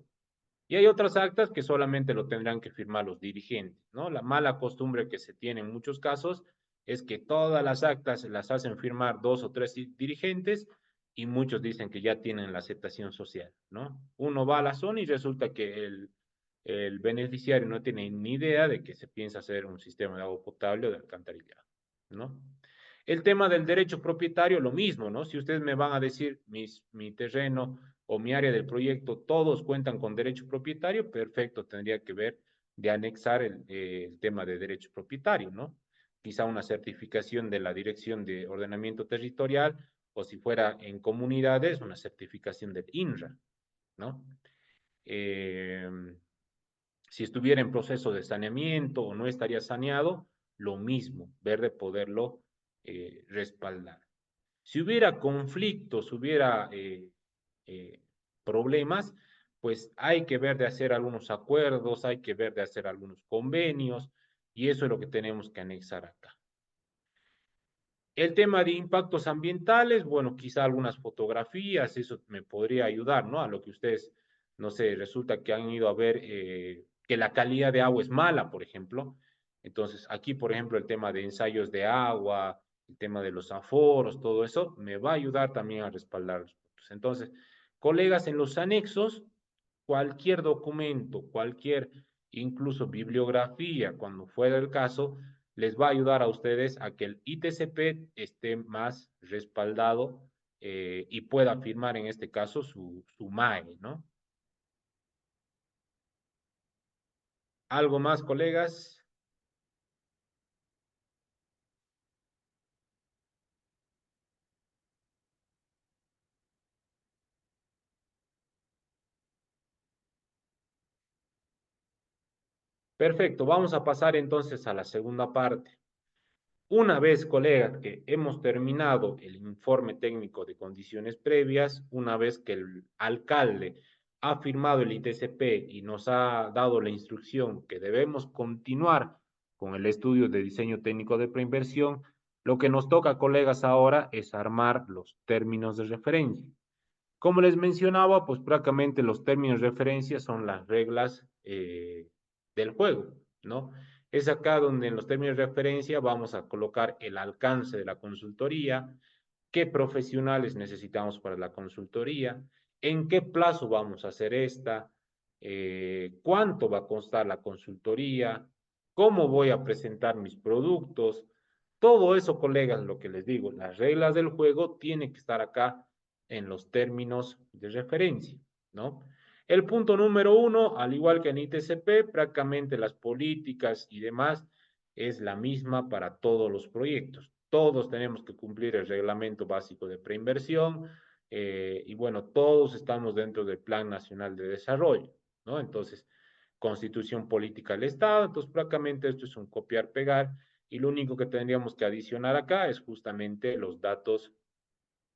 Y hay otras actas que solamente lo tendrán que firmar los dirigentes, ¿no? La mala costumbre que se tiene en muchos casos es que todas las actas las hacen firmar 2 o 3 dirigentes y muchos dicen que ya tienen la aceptación social, ¿no? Uno va a la zona y resulta que el beneficiario no tiene ni idea de que se piensa hacer un sistema de agua potable o de alcantarillado, ¿no? El tema del derecho propietario, lo mismo, ¿no? Si ustedes me van a decir mi terreno o mi área del proyecto, todos cuentan con derecho propietario, perfecto, tendría que ver de anexar el tema de derecho propietario, ¿no? Quizá una certificación de la Dirección de Ordenamiento Territorial, o si fuera en comunidades, una certificación del INRA, ¿no? Eh, si estuviera en proceso de saneamiento o no estaría saneado, lo mismo, ver de poderlo respaldar. Si hubiera conflictos, hubiera eh, problemas, pues hay que ver de hacer algunos acuerdos, hay que ver de hacer algunos convenios, y eso es lo que tenemos que anexar acá. El tema de impactos ambientales, bueno, quizá algunas fotografías, eso me podría ayudar, ¿no? A lo que ustedes, no sé, resulta que han ido a ver que la calidad de agua es mala, por ejemplo. Entonces, aquí, por ejemplo, el tema de ensayos de agua, el tema de los aforos, todo eso, me va a ayudar también a respaldar los puntos. Entonces, colegas, en los anexos, cualquier documento, cualquier, incluso bibliografía, cuando fuera el caso, les va a ayudar a ustedes a que el ITCP esté más respaldado y pueda firmar en este caso su MAE, ¿no? ¿Algo más, colegas? Perfecto, vamos a pasar entonces a la segunda parte. Una vez, colegas, que hemos terminado el informe técnico de condiciones previas, una vez que el alcalde ha firmado el ITCP y nos ha dado la instrucción que debemos continuar con el estudio de diseño técnico de preinversión, lo que nos toca, colegas, ahora es armar los términos de referencia. Como les mencionaba, pues prácticamente los términos de referencia son las reglas del juego, ¿no? Es acá donde en los términos de referencia vamos a colocar el alcance de la consultoría, qué profesionales necesitamos para la consultoría, en qué plazo vamos a hacer esta, cuánto va a costar la consultoría, cómo voy a presentar mis productos. Todo eso, colegas, lo que les digo, las reglas del juego tienen que estar acá en los términos de referencia, ¿no? El punto número uno, al igual que en ITCP, prácticamente las políticas y demás es la misma para todos los proyectos. Todos tenemos que cumplir el reglamento básico de preinversión y bueno, todos estamos dentro del Plan Nacional de Desarrollo, ¿no? Entonces, Constitución Política del Estado, entonces prácticamente esto es un copiar-pegar y lo único que tendríamos que adicionar acá es justamente los datos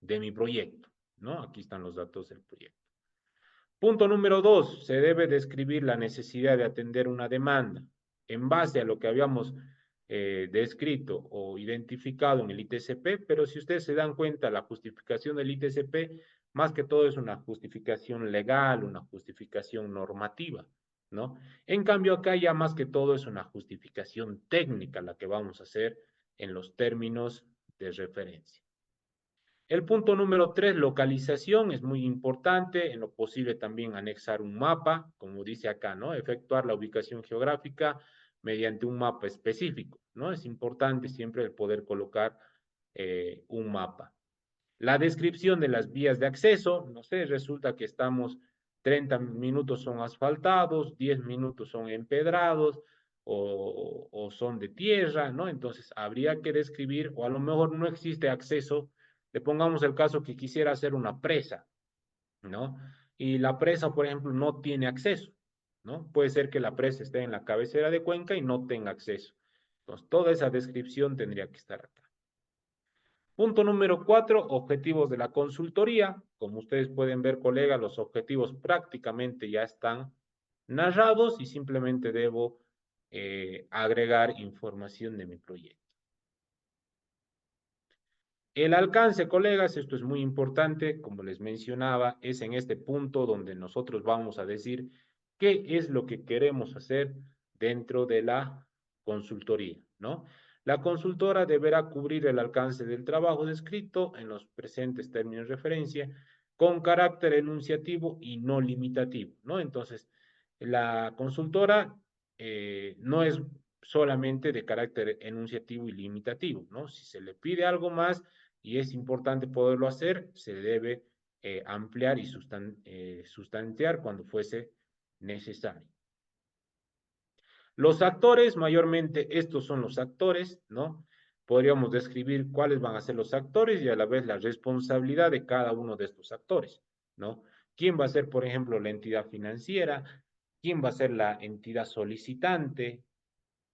de mi proyecto, ¿no? Aquí están los datos del proyecto. Punto número dos, se debe describir la necesidad de atender una demanda en base a lo que habíamos descrito o identificado en el ITCP, pero si ustedes se dan cuenta, la justificación del ITCP más que todo es una justificación legal, una justificación normativa, ¿no? En cambio, acá ya más que todo es una justificación técnica la que vamos a hacer en los términos de referencia. El punto número 3, localización, es muy importante, en lo posible también anexar un mapa, como dice acá, ¿no? Efectuar la ubicación geográfica mediante un mapa específico, ¿no? Es importante siempre el poder colocar un mapa. La descripción de las vías de acceso, no sé, resulta que estamos 30 minutos son asfaltados, 10 minutos son empedrados o son de tierra, ¿no? Entonces habría que describir, o a lo mejor no existe acceso, le pongamos el caso que quisiera hacer una presa, ¿no? Y la presa, por ejemplo, no tiene acceso, ¿no? Puede ser que la presa esté en la cabecera de Cuenca y no tenga acceso. Entonces, toda esa descripción tendría que estar acá. Punto número 4, objetivos de la consultoría. Como ustedes pueden ver, colegas, los objetivos prácticamente ya están narrados y simplemente debo agregar información de mi proyecto. El alcance, colegas, esto es muy importante, como les mencionaba, es en este punto donde nosotros vamos a decir qué es lo que queremos hacer dentro de la consultoría, ¿no? La consultora deberá cubrir el alcance del trabajo descrito en los presentes términos de referencia con carácter enunciativo y no limitativo, ¿no? Entonces, la consultora no es solamente de carácter enunciativo y limitativo, ¿no? Si se le pide algo más y es importante poderlo hacer, se debe ampliar y sustanciar cuando fuese necesario. Los actores, mayormente estos son los actores, ¿no? Podríamos describir cuáles van a ser los actores y a la vez la responsabilidad de cada uno de estos actores, ¿no? ¿Quién va a ser, por ejemplo, la entidad financiera? ¿Quién va a ser la entidad solicitante?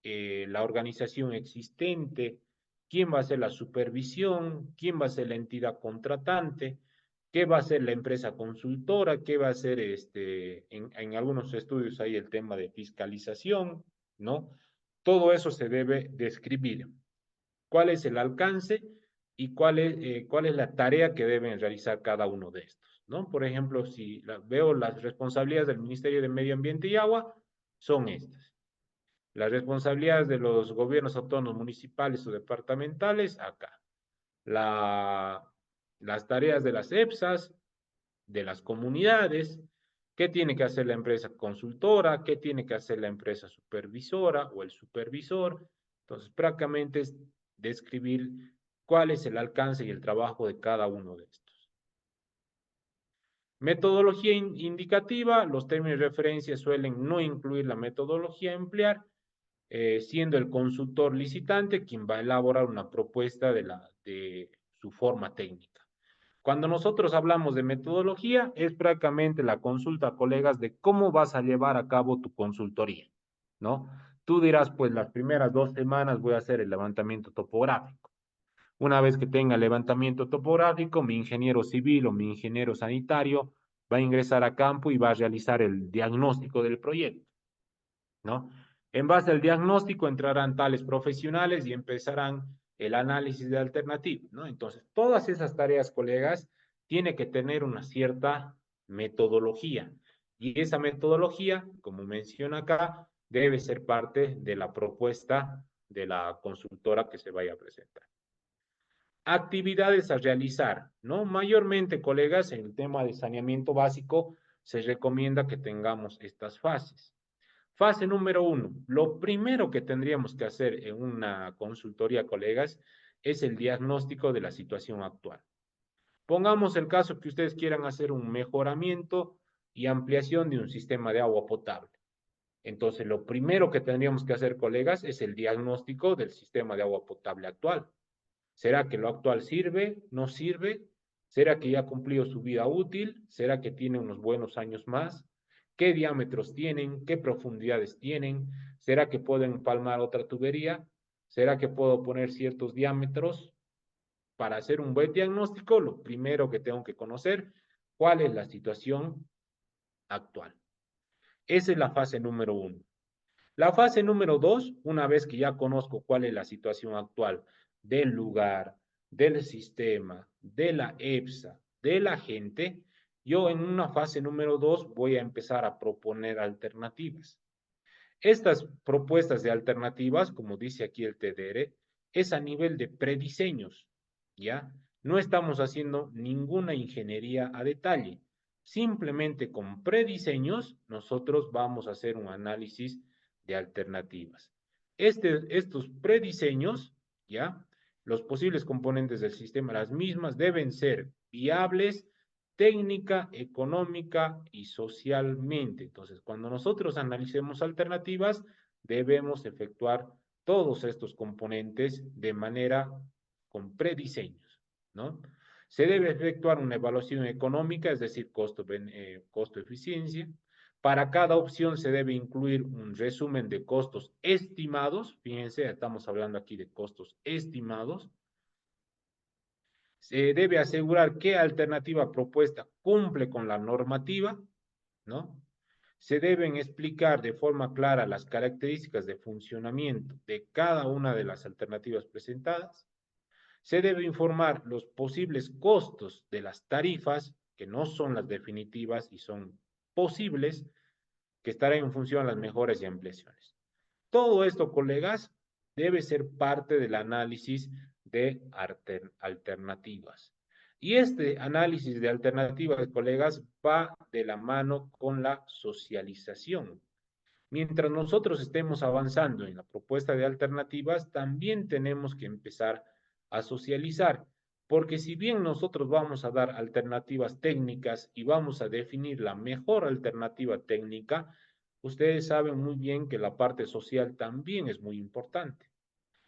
La organización existente, quién va a ser la supervisión, quién va a ser la entidad contratante, qué va a ser la empresa consultora, qué va a ser en algunos estudios hay el tema de fiscalización, ¿no? Todo eso se debe describir. ¿Cuál es el alcance y cuál es la tarea que deben realizar cada uno de estos, ¿no? Por ejemplo, si veo las responsabilidades del Ministerio de Medio Ambiente y Agua, son estas. Las responsabilidades de los gobiernos autónomos municipales o departamentales, acá. Las tareas de las EPSAs, de las comunidades, qué tiene que hacer la empresa consultora, qué tiene que hacer la empresa supervisora o el supervisor. Entonces, prácticamente es describir cuál es el alcance y el trabajo de cada uno de estos. Metodología indicativa, los términos de referencia suelen no incluir la metodología a emplear, siendo el consultor licitante quien va a elaborar una propuesta de su forma técnica. Cuando nosotros hablamos de metodología, es prácticamente la consulta a colegas de cómo vas a llevar a cabo tu consultoría, ¿no? Tú dirás, pues las primeras 2 semanas voy a hacer el levantamiento topográfico. Una vez que tenga el levantamiento topográfico, mi ingeniero civil o mi ingeniero sanitario va a ingresar a campo y va a realizar el diagnóstico del proyecto, ¿no? En base al diagnóstico entrarán tales profesionales y empezarán el análisis de alternativas, ¿no? Entonces, todas esas tareas, colegas, tiene que tener una cierta metodología. Y esa metodología, como menciona acá, debe ser parte de la propuesta de la consultora que se vaya a presentar. Actividades a realizar, ¿no? Mayormente, colegas, en el tema de saneamiento básico se recomienda que tengamos estas fases. Fase número 1. Lo primero que tendríamos que hacer en una consultoría, colegas, es el diagnóstico de la situación actual. Pongamos el caso que ustedes quieran hacer un mejoramiento y ampliación de un sistema de agua potable. Entonces, lo primero que tendríamos que hacer, colegas, es el diagnóstico del sistema de agua potable actual. ¿Será que lo actual sirve? ¿No sirve? ¿Será que ya ha cumplido su vida útil? ¿Será que tiene unos buenos años más? ¿Qué diámetros tienen? ¿Qué profundidades tienen? ¿Será que puedo empalmar otra tubería? ¿Será que puedo poner ciertos diámetros? Para hacer un buen diagnóstico, lo primero que tengo que conocer, ¿cuál es la situación actual? Esa es la fase número 1. La fase número 2, una vez que ya conozco cuál es la situación actual del lugar, del sistema, de la EPSA, de la gente, yo en una fase número 2 voy a empezar a proponer alternativas. Estas propuestas de alternativas, como dice aquí el TDR, es a nivel de prediseños, ¿ya? No estamos haciendo ninguna ingeniería a detalle. Simplemente con prediseños nosotros vamos a hacer un análisis de alternativas. Estos prediseños, ¿ya? Los posibles componentes del sistema, las mismas, deben ser viables técnica, económica y socialmente. Entonces, cuando nosotros analicemos alternativas, debemos efectuar todos estos componentes de manera con prediseños, ¿no? Se debe efectuar una evaluación económica, es decir, costo-eficiencia. Para cada opción se debe incluir un resumen de costos estimados. Fíjense, estamos hablando aquí de costos estimados. Se debe asegurar qué alternativa propuesta cumple con la normativa, ¿no? Se deben explicar de forma clara las características de funcionamiento de cada una de las alternativas presentadas. Se debe informar los posibles costos de las tarifas, que no son las definitivas y son posibles, que estarán en función de las mejoras y ampliaciones. Todo esto, colegas, debe ser parte del análisis de alternativas. Y este análisis de alternativas, colegas, va de la mano con la socialización. Mientras nosotros estemos avanzando en la propuesta de alternativas, también tenemos que empezar a socializar. Porque si bien nosotros vamos a dar alternativas técnicas y vamos a definir la mejor alternativa técnica, ustedes saben muy bien que la parte social también es muy importante.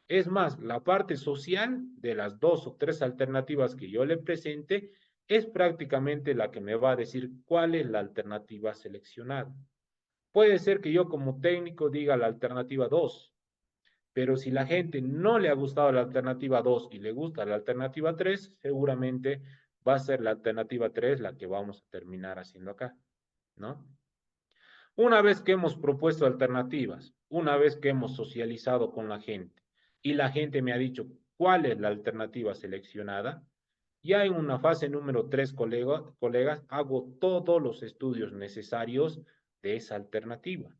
Es más, la parte social de las dos o tres alternativas que yo le presente es prácticamente la que me va a decir cuál es la alternativa seleccionada. Puede ser que yo como técnico diga la alternativa 2, pero si la gente no le ha gustado la alternativa 2 y le gusta la alternativa 3, seguramente va a ser la alternativa 3 la que vamos a terminar haciendo acá, ¿no? Una vez que hemos propuesto alternativas, una vez que hemos socializado con la gente y la gente me ha dicho cuál es la alternativa seleccionada, ya en una fase número 3, colegas, hago todos los estudios necesarios de esa alternativa.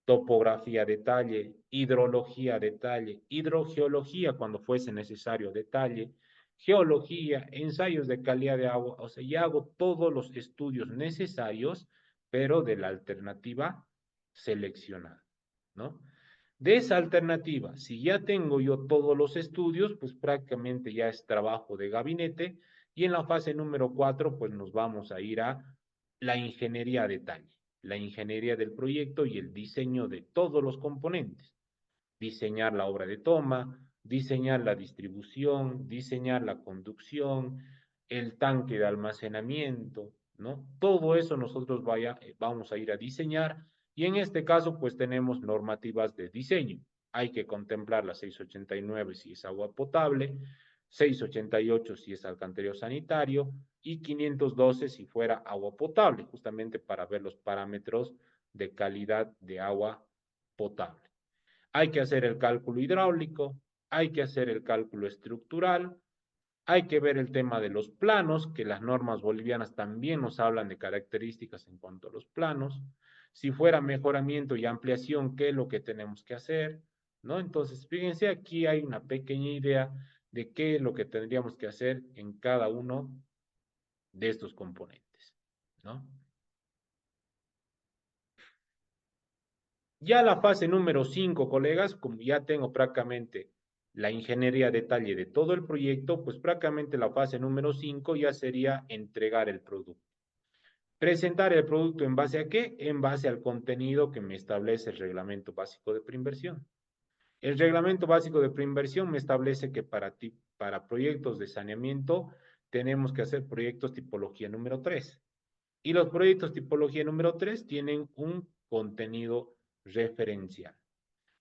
Topografía detalle, hidrología detalle, hidrogeología cuando fuese necesario detalle, geología, ensayos de calidad de agua, o sea, ya hago todos los estudios necesarios, pero de la alternativa seleccionada, ¿no? De esa alternativa, si ya tengo yo todos los estudios, pues prácticamente ya es trabajo de gabinete y en la fase número 4, pues nos vamos a ir a la ingeniería a detalle, la ingeniería del proyecto y el diseño de todos los componentes. Diseñar la obra de toma, diseñar la distribución, diseñar la conducción, el tanque de almacenamiento, ¿no? Todo eso nosotros vamos a ir a diseñar y en este caso pues tenemos normativas de diseño. Hay que contemplar la 689 si es agua potable, 688 si es alcantarillado sanitario y 512 si fuera agua potable, justamente para ver los parámetros de calidad de agua potable. Hay que hacer el cálculo hidráulico, hay que hacer el cálculo estructural, hay que ver el tema de los planos, que las normas bolivianas también nos hablan de características en cuanto a los planos. Si fuera mejoramiento y ampliación, ¿qué es lo que tenemos que hacer? ¿No? Entonces, fíjense, aquí hay una pequeña idea de qué es lo que tendríamos que hacer en cada uno de estos componentes, ¿no? Ya la fase número 5, colegas, como ya tengo prácticamente la ingeniería detalle de todo el proyecto, pues prácticamente la fase número 5 ya sería entregar el producto. Presentar el producto en base a qué? En base al contenido que me establece el reglamento básico de preinversión. El reglamento básico de preinversión me establece que para proyectos de saneamiento tenemos que hacer proyectos tipología número 3. Y los proyectos tipología número 3 tienen un contenido referencial.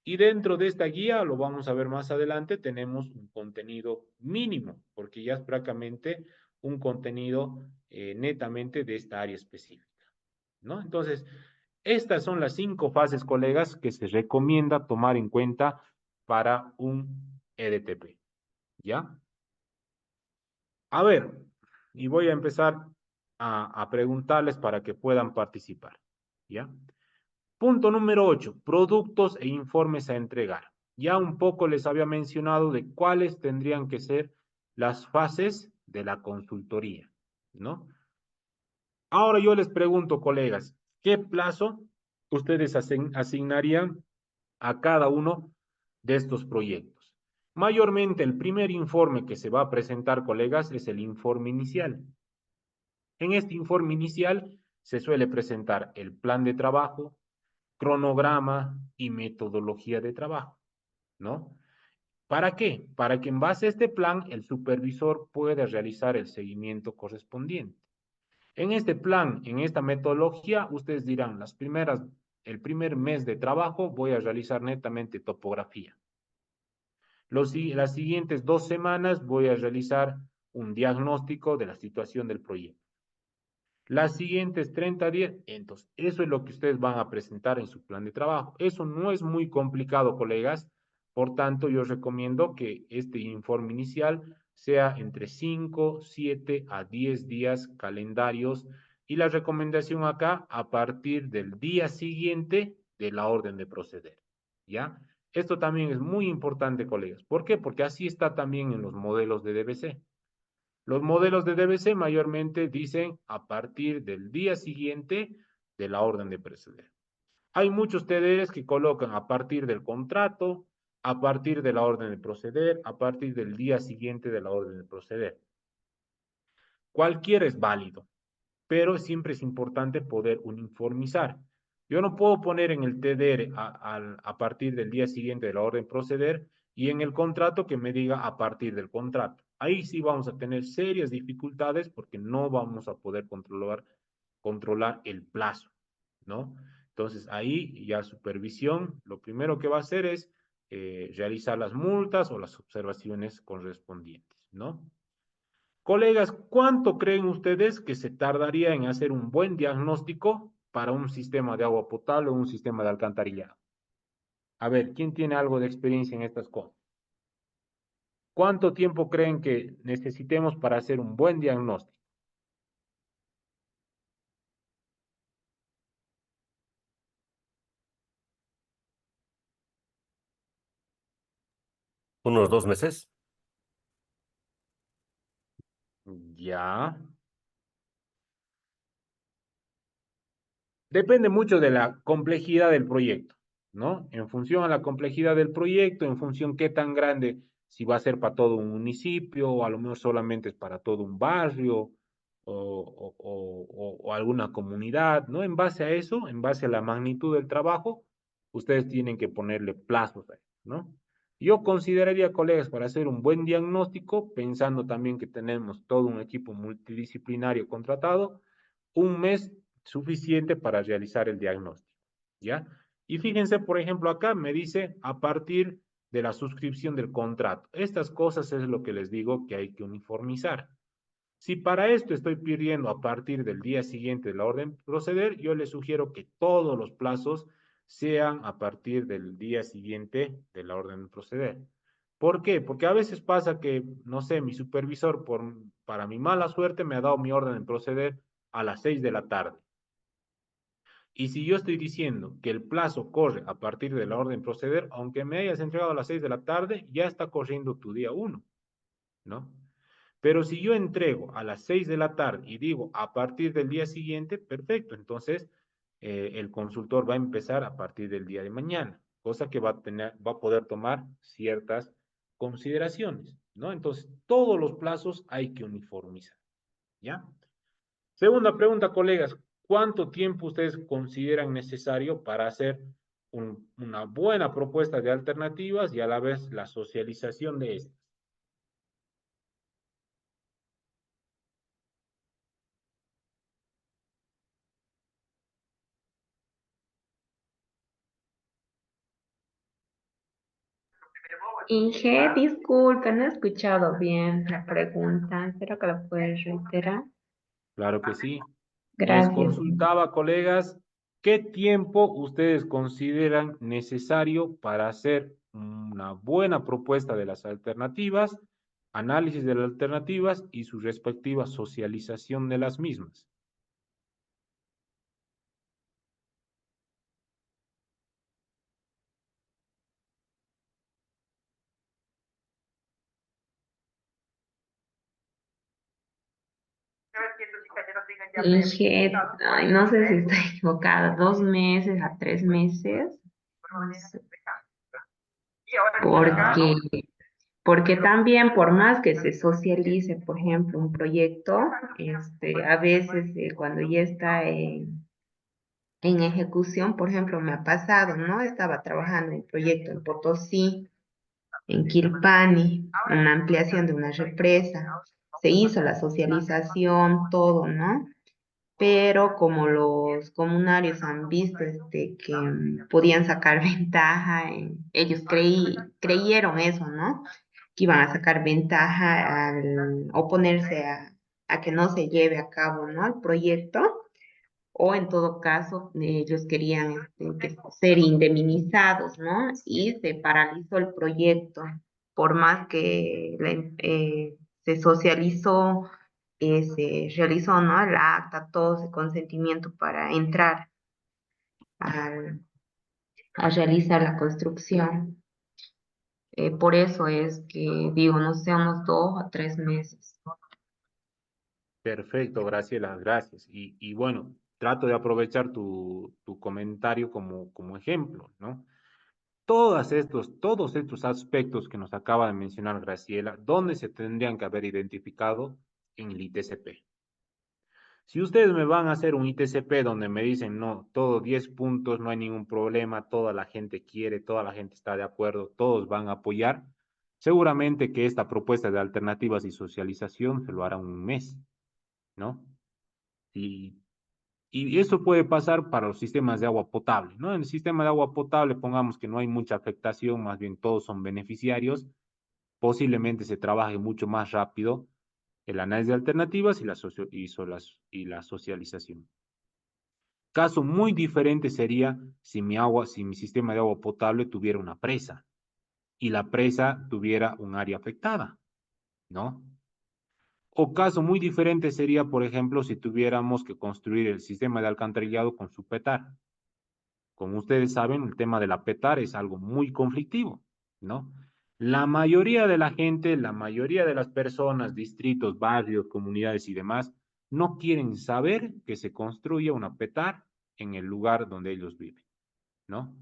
Y dentro de esta guía, lo vamos a ver más adelante, tenemos un contenido mínimo, porque ya es prácticamente un contenido netamente de esta área específica, ¿no? Entonces, estas son las 5 fases, colegas, que se recomienda tomar en cuenta para un EDTP, ¿ya? A ver, y voy a empezar a preguntarles para que puedan participar, ¿ya? Punto número 8, productos e informes a entregar. Ya un poco les había mencionado de cuáles tendrían que ser las fases de la consultoría, ¿no? Ahora yo les pregunto, colegas, ¿qué plazo ustedes asignarían a cada uno de estos proyectos? Mayormente el primer informe que se va a presentar, colegas, es el informe inicial. En este informe inicial se suele presentar el plan de trabajo, cronograma y metodología de trabajo, ¿no? ¿Para qué? Para que en base a este plan el supervisor pueda realizar el seguimiento correspondiente. En este plan, en esta metodología, ustedes dirán, el primer mes de trabajo voy a realizar netamente topografía. Las siguientes 2 semanas voy a realizar un diagnóstico de la situación del proyecto. Las siguientes 30 días, entonces, eso es lo que ustedes van a presentar en su plan de trabajo. Eso no es muy complicado, colegas. Por tanto, yo recomiendo que este informe inicial sea entre 5, 7 a 10 días calendarios y la recomendación acá a partir del día siguiente de la orden de proceder, ¿ya? Esto también es muy importante, colegas. ¿Por qué? Porque así está también en los modelos de DBC. Los modelos de DBC mayormente dicen a partir del día siguiente de la orden de proceder. Hay muchos TDRs que colocan a partir del contrato, a partir de la orden de proceder, a partir del día siguiente de la orden de proceder. Cualquiera es válido, pero siempre es importante poder uniformizar. Yo no puedo poner en el TDR a partir del día siguiente de la orden de proceder y en el contrato que me diga a partir del contrato. Ahí sí vamos a tener serias dificultades porque no vamos a poder controlar el plazo, ¿no? Entonces ahí ya supervisión, lo primero que va a hacer es realizar las multas o las observaciones correspondientes, ¿no? Colegas, ¿cuánto creen ustedes que se tardaría en hacer un buen diagnóstico para un sistema de agua potable o un sistema de alcantarillado? A ver, ¿quién tiene algo de experiencia en estas cosas? ¿Cuánto tiempo creen que necesitemos para hacer un buen diagnóstico? Unos 2 meses. Ya. Depende mucho de la complejidad del proyecto, ¿no? En función a la complejidad del proyecto, en función qué tan grande, si va a ser para todo un municipio, o a lo mejor solamente es para todo un barrio, o alguna comunidad, ¿no? En base a eso, en base a la magnitud del trabajo, ustedes tienen que ponerle plazos a eso, ¿no? Yo consideraría, colegas, para hacer un buen diagnóstico, pensando también que tenemos todo un equipo multidisciplinario contratado, un mes suficiente para realizar el diagnóstico, ¿ya? Y fíjense, por ejemplo, acá me dice a partir de la suscripción del contrato. Estas cosas es lo que les digo que hay que uniformizar. Si para esto estoy pidiendo a partir del día siguiente de la orden de proceder, yo les sugiero que todos los plazos sean a partir del día siguiente de la orden de proceder. ¿Por qué? Porque a veces pasa que, no sé, mi supervisor, para mi mala suerte, me ha dado mi orden de proceder a las 6 de la tarde. Y si yo estoy diciendo que el plazo corre a partir de la orden de proceder, aunque me hayas entregado a las 6 de la tarde, ya está corriendo tu día 1, ¿no? Pero si yo entrego a las 6 de la tarde y digo a partir del día siguiente, perfecto. Entonces, el consultor va a empezar a partir del día de mañana, cosa que va a poder tomar ciertas consideraciones, ¿no? Entonces, todos los plazos hay que uniformizar, ¿ya? Segunda pregunta, colegas, ¿cuánto tiempo ustedes consideran necesario para hacer una buena propuesta de alternativas y a la vez la socialización de estas? Inge, disculpe, no he escuchado bien la pregunta. Espero que la puedes reiterar. Claro que sí. Les Gracias. consultaba, colegas, ¿qué tiempo ustedes consideran necesario para hacer una buena propuesta de las alternativas, análisis de las alternativas y su respectiva socialización de las mismas? Inge, ay, no sé si estoy equivocada, 2 meses a 3 meses. No sé. Ya, Porque también por más que se socialice, por ejemplo, un proyecto, a veces cuando ya está en ejecución, por ejemplo, me ha pasado, ¿no? Estaba trabajando en proyecto en Potosí, en Quilpani, una ampliación de una represa. Se hizo la socialización, todo, ¿no? Pero como los comunarios han visto que podían sacar ventaja, ellos creyeron eso, ¿no? Que iban a sacar ventaja al oponerse a que no se lleve a cabo, ¿no? El proyecto, o en todo caso, ellos querían ser indemnizados, ¿no? Y se paralizó el proyecto, por más que se socializó, se realizó, ¿no? El acta, todo ese consentimiento para entrar a realizar la construcción. Por eso es que digo, no sé, unos 2 o 3 meses. perfecto, Graciela, gracias. Y bueno, trato de aprovechar tu comentario como ejemplo, ¿no? todos estos aspectos que nos acaba de mencionar Graciela, ¿dónde se tendrían que haber identificado? En el ITCP. Si ustedes me van a hacer un ITCP donde me dicen, no, todo 10 puntos, no hay ningún problema, toda la gente quiere, toda la gente está de acuerdo, todos van a apoyar, seguramente que esta propuesta de alternativas y socialización se lo hará un mes, ¿no? Y, y eso puede pasar para los sistemas de agua potable, ¿no? En el sistema de agua potable, pongamos que no hay mucha afectación, más bien todos son beneficiarios, posiblemente se trabaje mucho más rápido el análisis de alternativas y la socialización. Caso muy diferente sería si mi sistema de agua potable tuviera una presa y la presa tuviera un área afectada, ¿no? O caso muy diferente sería, por ejemplo, si tuviéramos que construir el sistema de alcantarillado con su petar. Como ustedes saben, el tema de la petar es algo muy conflictivo, ¿no? La mayoría de la gente, la mayoría de las personas, distritos, barrios, comunidades y demás, no quieren saber que se construya una petar en el lugar donde ellos viven, ¿no?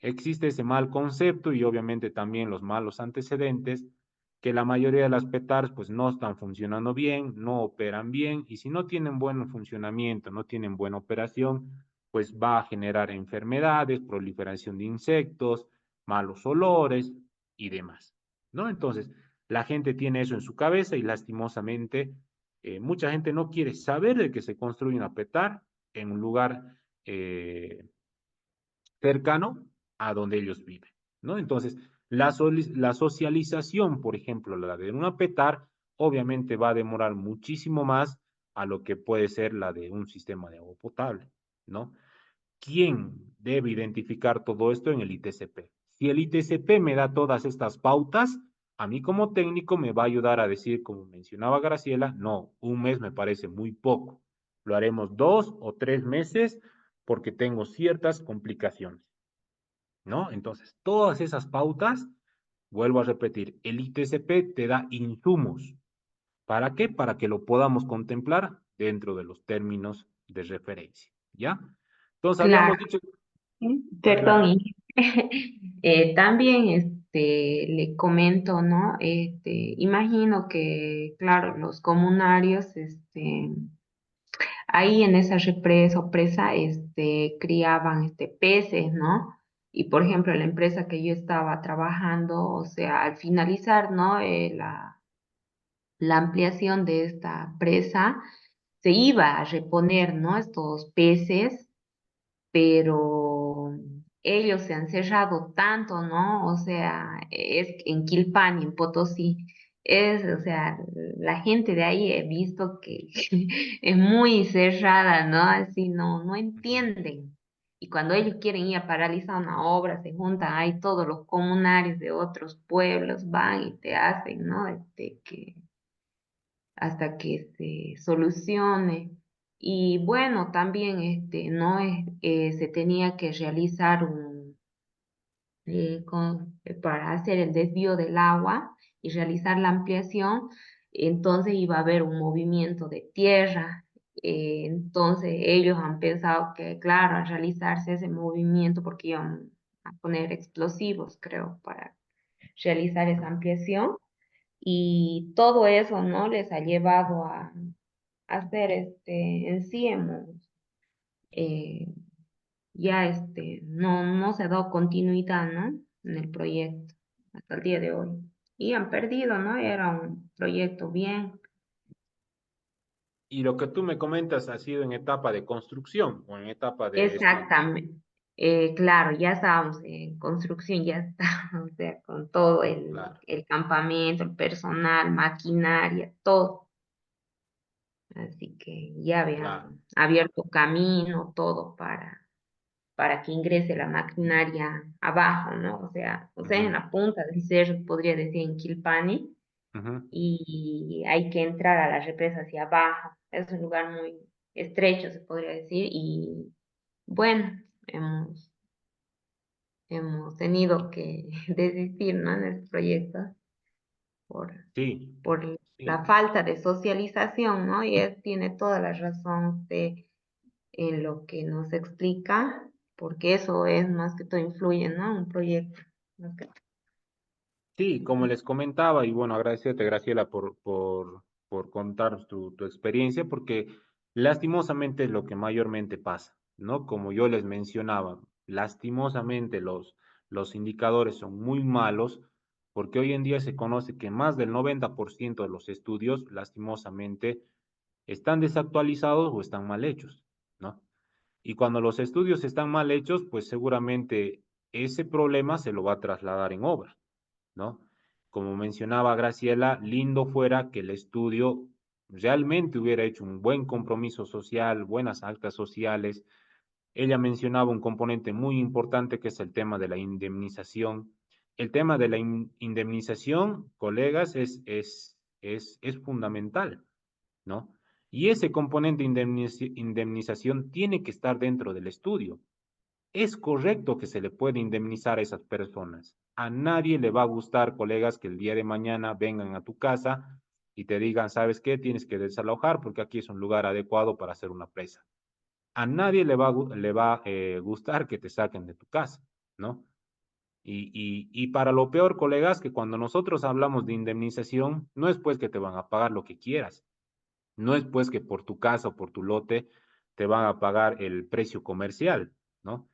Existe ese mal concepto y obviamente también los malos antecedentes, que la mayoría de las petars pues no están funcionando bien, no operan bien y si no tienen buen funcionamiento, no tienen buena operación, pues va a generar enfermedades, proliferación de insectos, malos olores y demás, ¿no? Entonces, la gente tiene eso en su cabeza y lastimosamente mucha gente no quiere saber de que se construye una petar en un lugar cercano a donde ellos viven, ¿no? Entonces, la socialización, por ejemplo, la de una petar, obviamente va a demorar muchísimo más a lo que puede ser la de un sistema de agua potable, ¿no? ¿Quién debe identificar todo esto en el ITCP? Si el ITCP me da todas estas pautas, a mí como técnico me va a ayudar a decir, como mencionaba Graciela, no, un mes me parece muy poco. Lo haremos 2 o 3 meses porque tengo ciertas complicaciones, ¿no? Entonces, todas esas pautas, vuelvo a repetir, el ITCP te da insumos. ¿Para qué? Para que lo podamos contemplar dentro de los términos de referencia, ¿ya? Entonces, Claro. habíamos dicho, Perdón, adelante. y también le comento, ¿no? Imagino que, claro, los comunarios, ahí en esa represa o presa, criaban peces, ¿no? Y por ejemplo, la empresa que yo estaba trabajando, o sea, al finalizar, ¿no? La ampliación de esta presa, se iba a reponer, ¿no? Estos peces, pero ellos se han cerrado tanto, ¿no? O sea, es en Quilpani, en Potosí, o sea, la gente de ahí he visto que es muy cerrada, ¿no? Así no Ujú. entienden. Y cuando ellos quieren ir a paralizar una obra, se juntan ahí todos los comunarios de otros pueblos, van y te hacen, ¿no? Hasta que se solucione. Y bueno, también no se tenía que realizar para hacer el desvío del agua y realizar la ampliación, entonces iba a haber un movimiento de tierra. Entonces ellos han pensado que, claro, al realizarse ese movimiento, porque iban a poner explosivos, creo, para realizar esa ampliación, y todo eso, ¿no? Les ha llevado a hacer en sí eh, ya no se ha dado continuidad, ¿no? En el proyecto hasta el día de hoy. Y han perdido, ¿no? Era un proyecto bien. Y lo que tú me comentas ha sido en etapa de construcción o en etapa de estudio. Exactamente. Claro, ya estábamos en construcción, ya estábamos, o sea, con todo Claro, el campamento, el personal, maquinaria, todo. Así que ya claro. habían abierto camino, todo para que ingrese la maquinaria abajo, ¿no? O sea, en Ujú, la punta del cerro, podría decir en Quilpani, ujú. y hay que entrar a la represa hacia abajo. Es un lugar muy estrecho, se podría decir, y bueno, hemos tenido que desistir, ¿no? En el proyecto por, Sí, por la sí. falta de socialización, ¿no? Y él tiene toda la razón usted en lo que nos explica, porque eso es más que todo influye, ¿no? Un proyecto. Más que- Sí, como les comentaba, y bueno, agradecerte, Graciela, por contarnos tu experiencia, porque lastimosamente es lo que mayormente pasa, ¿no? Como yo les mencionaba, lastimosamente los indicadores son muy malos, porque hoy en día se conoce que más del 90% de los estudios, lastimosamente, están desactualizados o están mal hechos, ¿no? Y cuando los estudios están mal hechos, pues seguramente ese problema se lo va a trasladar en obra, ¿no? Como mencionaba Graciela, lindo fuera que el estudio realmente hubiera hecho un buen compromiso social, buenas actas sociales. Ella mencionaba un componente muy importante que es el tema de la indemnización. El tema de la indemnización, colegas, es fundamental, ¿no? Y ese componente de indemnización tiene que estar dentro del estudio. Es correcto que se le puede indemnizar a esas personas. A nadie le va a gustar, colegas, que el día de mañana vengan a tu casa y te digan, ¿sabes qué? Tienes que desalojar porque aquí es un lugar adecuado para hacer una presa. A nadie le va a gustar que te saquen de tu casa, ¿no? Y para lo peor, colegas, que cuando nosotros hablamos de indemnización, no es pues que te van a pagar lo que quieras, no es pues que por tu casa o por tu lote te van a pagar el precio comercial, ¿no?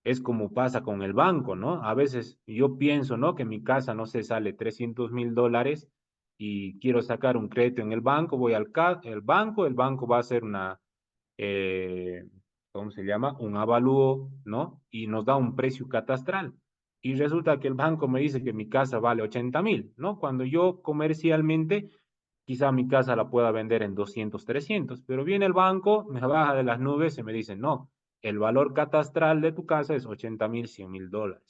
Es como pasa con el banco, ¿no? A veces yo pienso, ¿no? Que mi casa, no sé, sale $300,000 y quiero sacar un crédito en el banco, voy el banco va a hacer eh, ¿cómo se llama? Un avalúo, ¿no? Y nos da un precio catastral. Y resulta que el banco me dice que mi casa vale 80,000, ¿no? Cuando yo comercialmente quizá mi casa la pueda vender en 200, 300, pero viene el banco, me baja de las nubes y me dice, no, el valor catastral de tu casa es 80,000, $100,000.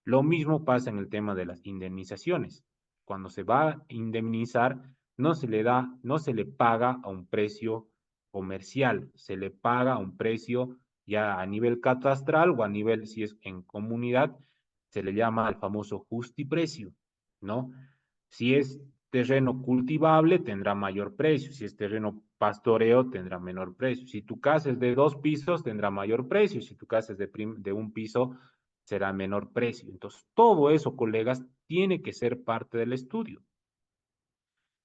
Lo mismo pasa en el tema de las indemnizaciones. Cuando se va a indemnizar, no se le paga a un precio comercial, se le paga a un precio ya a nivel catastral o a nivel, si es en comunidad, se le llama el famoso justiprecio, ¿no? Si es terreno cultivable, tendrá mayor precio. Si es terreno pastoreo, tendrá menor precio. Si tu casa es de 2 pisos, tendrá mayor precio. Si tu casa es de un piso, será menor precio. Entonces, todo eso, colegas, tiene que ser parte del estudio.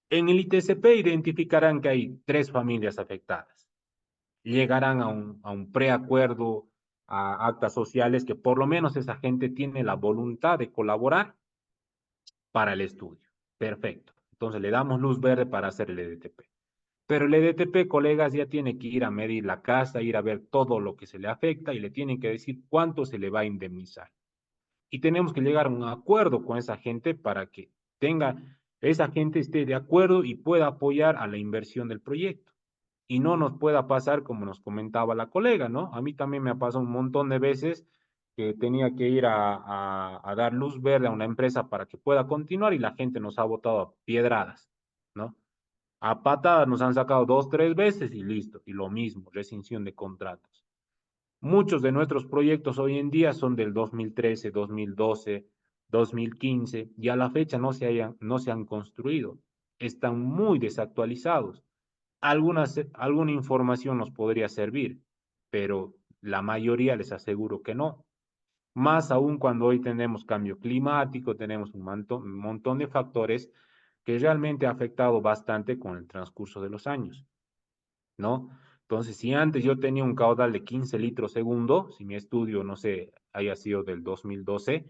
En el ITCP identificarán que hay 3 familias afectadas. Llegarán a un preacuerdo, a actas sociales, que por lo menos esa gente tiene la voluntad de colaborar para el estudio. Perfecto. Entonces le damos luz verde para hacer el EDTP. Pero el EDTP, colegas, ya tiene que ir a medir la casa, ir a ver todo lo que se le afecta y le tienen que decir cuánto se le va a indemnizar. Y tenemos que llegar a un acuerdo con esa gente para que esa gente esté de acuerdo y pueda apoyar a la inversión del proyecto. Y no nos pueda pasar como nos comentaba la colega, ¿no? A mí también me ha pasado un montón de veces que tenía que ir a dar luz verde a una empresa para que pueda continuar y la gente nos ha botado a piedradas, ¿no? A patadas nos han sacado 2, 3 veces y listo. Y lo mismo, rescisión de contratos. Muchos de nuestros proyectos hoy en día son del 2013, 2012, 2015 y a la fecha no se han construido. Están muy desactualizados. Alguna información nos podría servir, pero la mayoría les aseguro que no. Más aún cuando hoy tenemos cambio climático, tenemos un montón de factores que realmente ha afectado bastante con el transcurso de los años, ¿no? Entonces, si antes yo tenía un caudal de 15 litros segundo, si mi estudio, no sé, haya sido del 2012,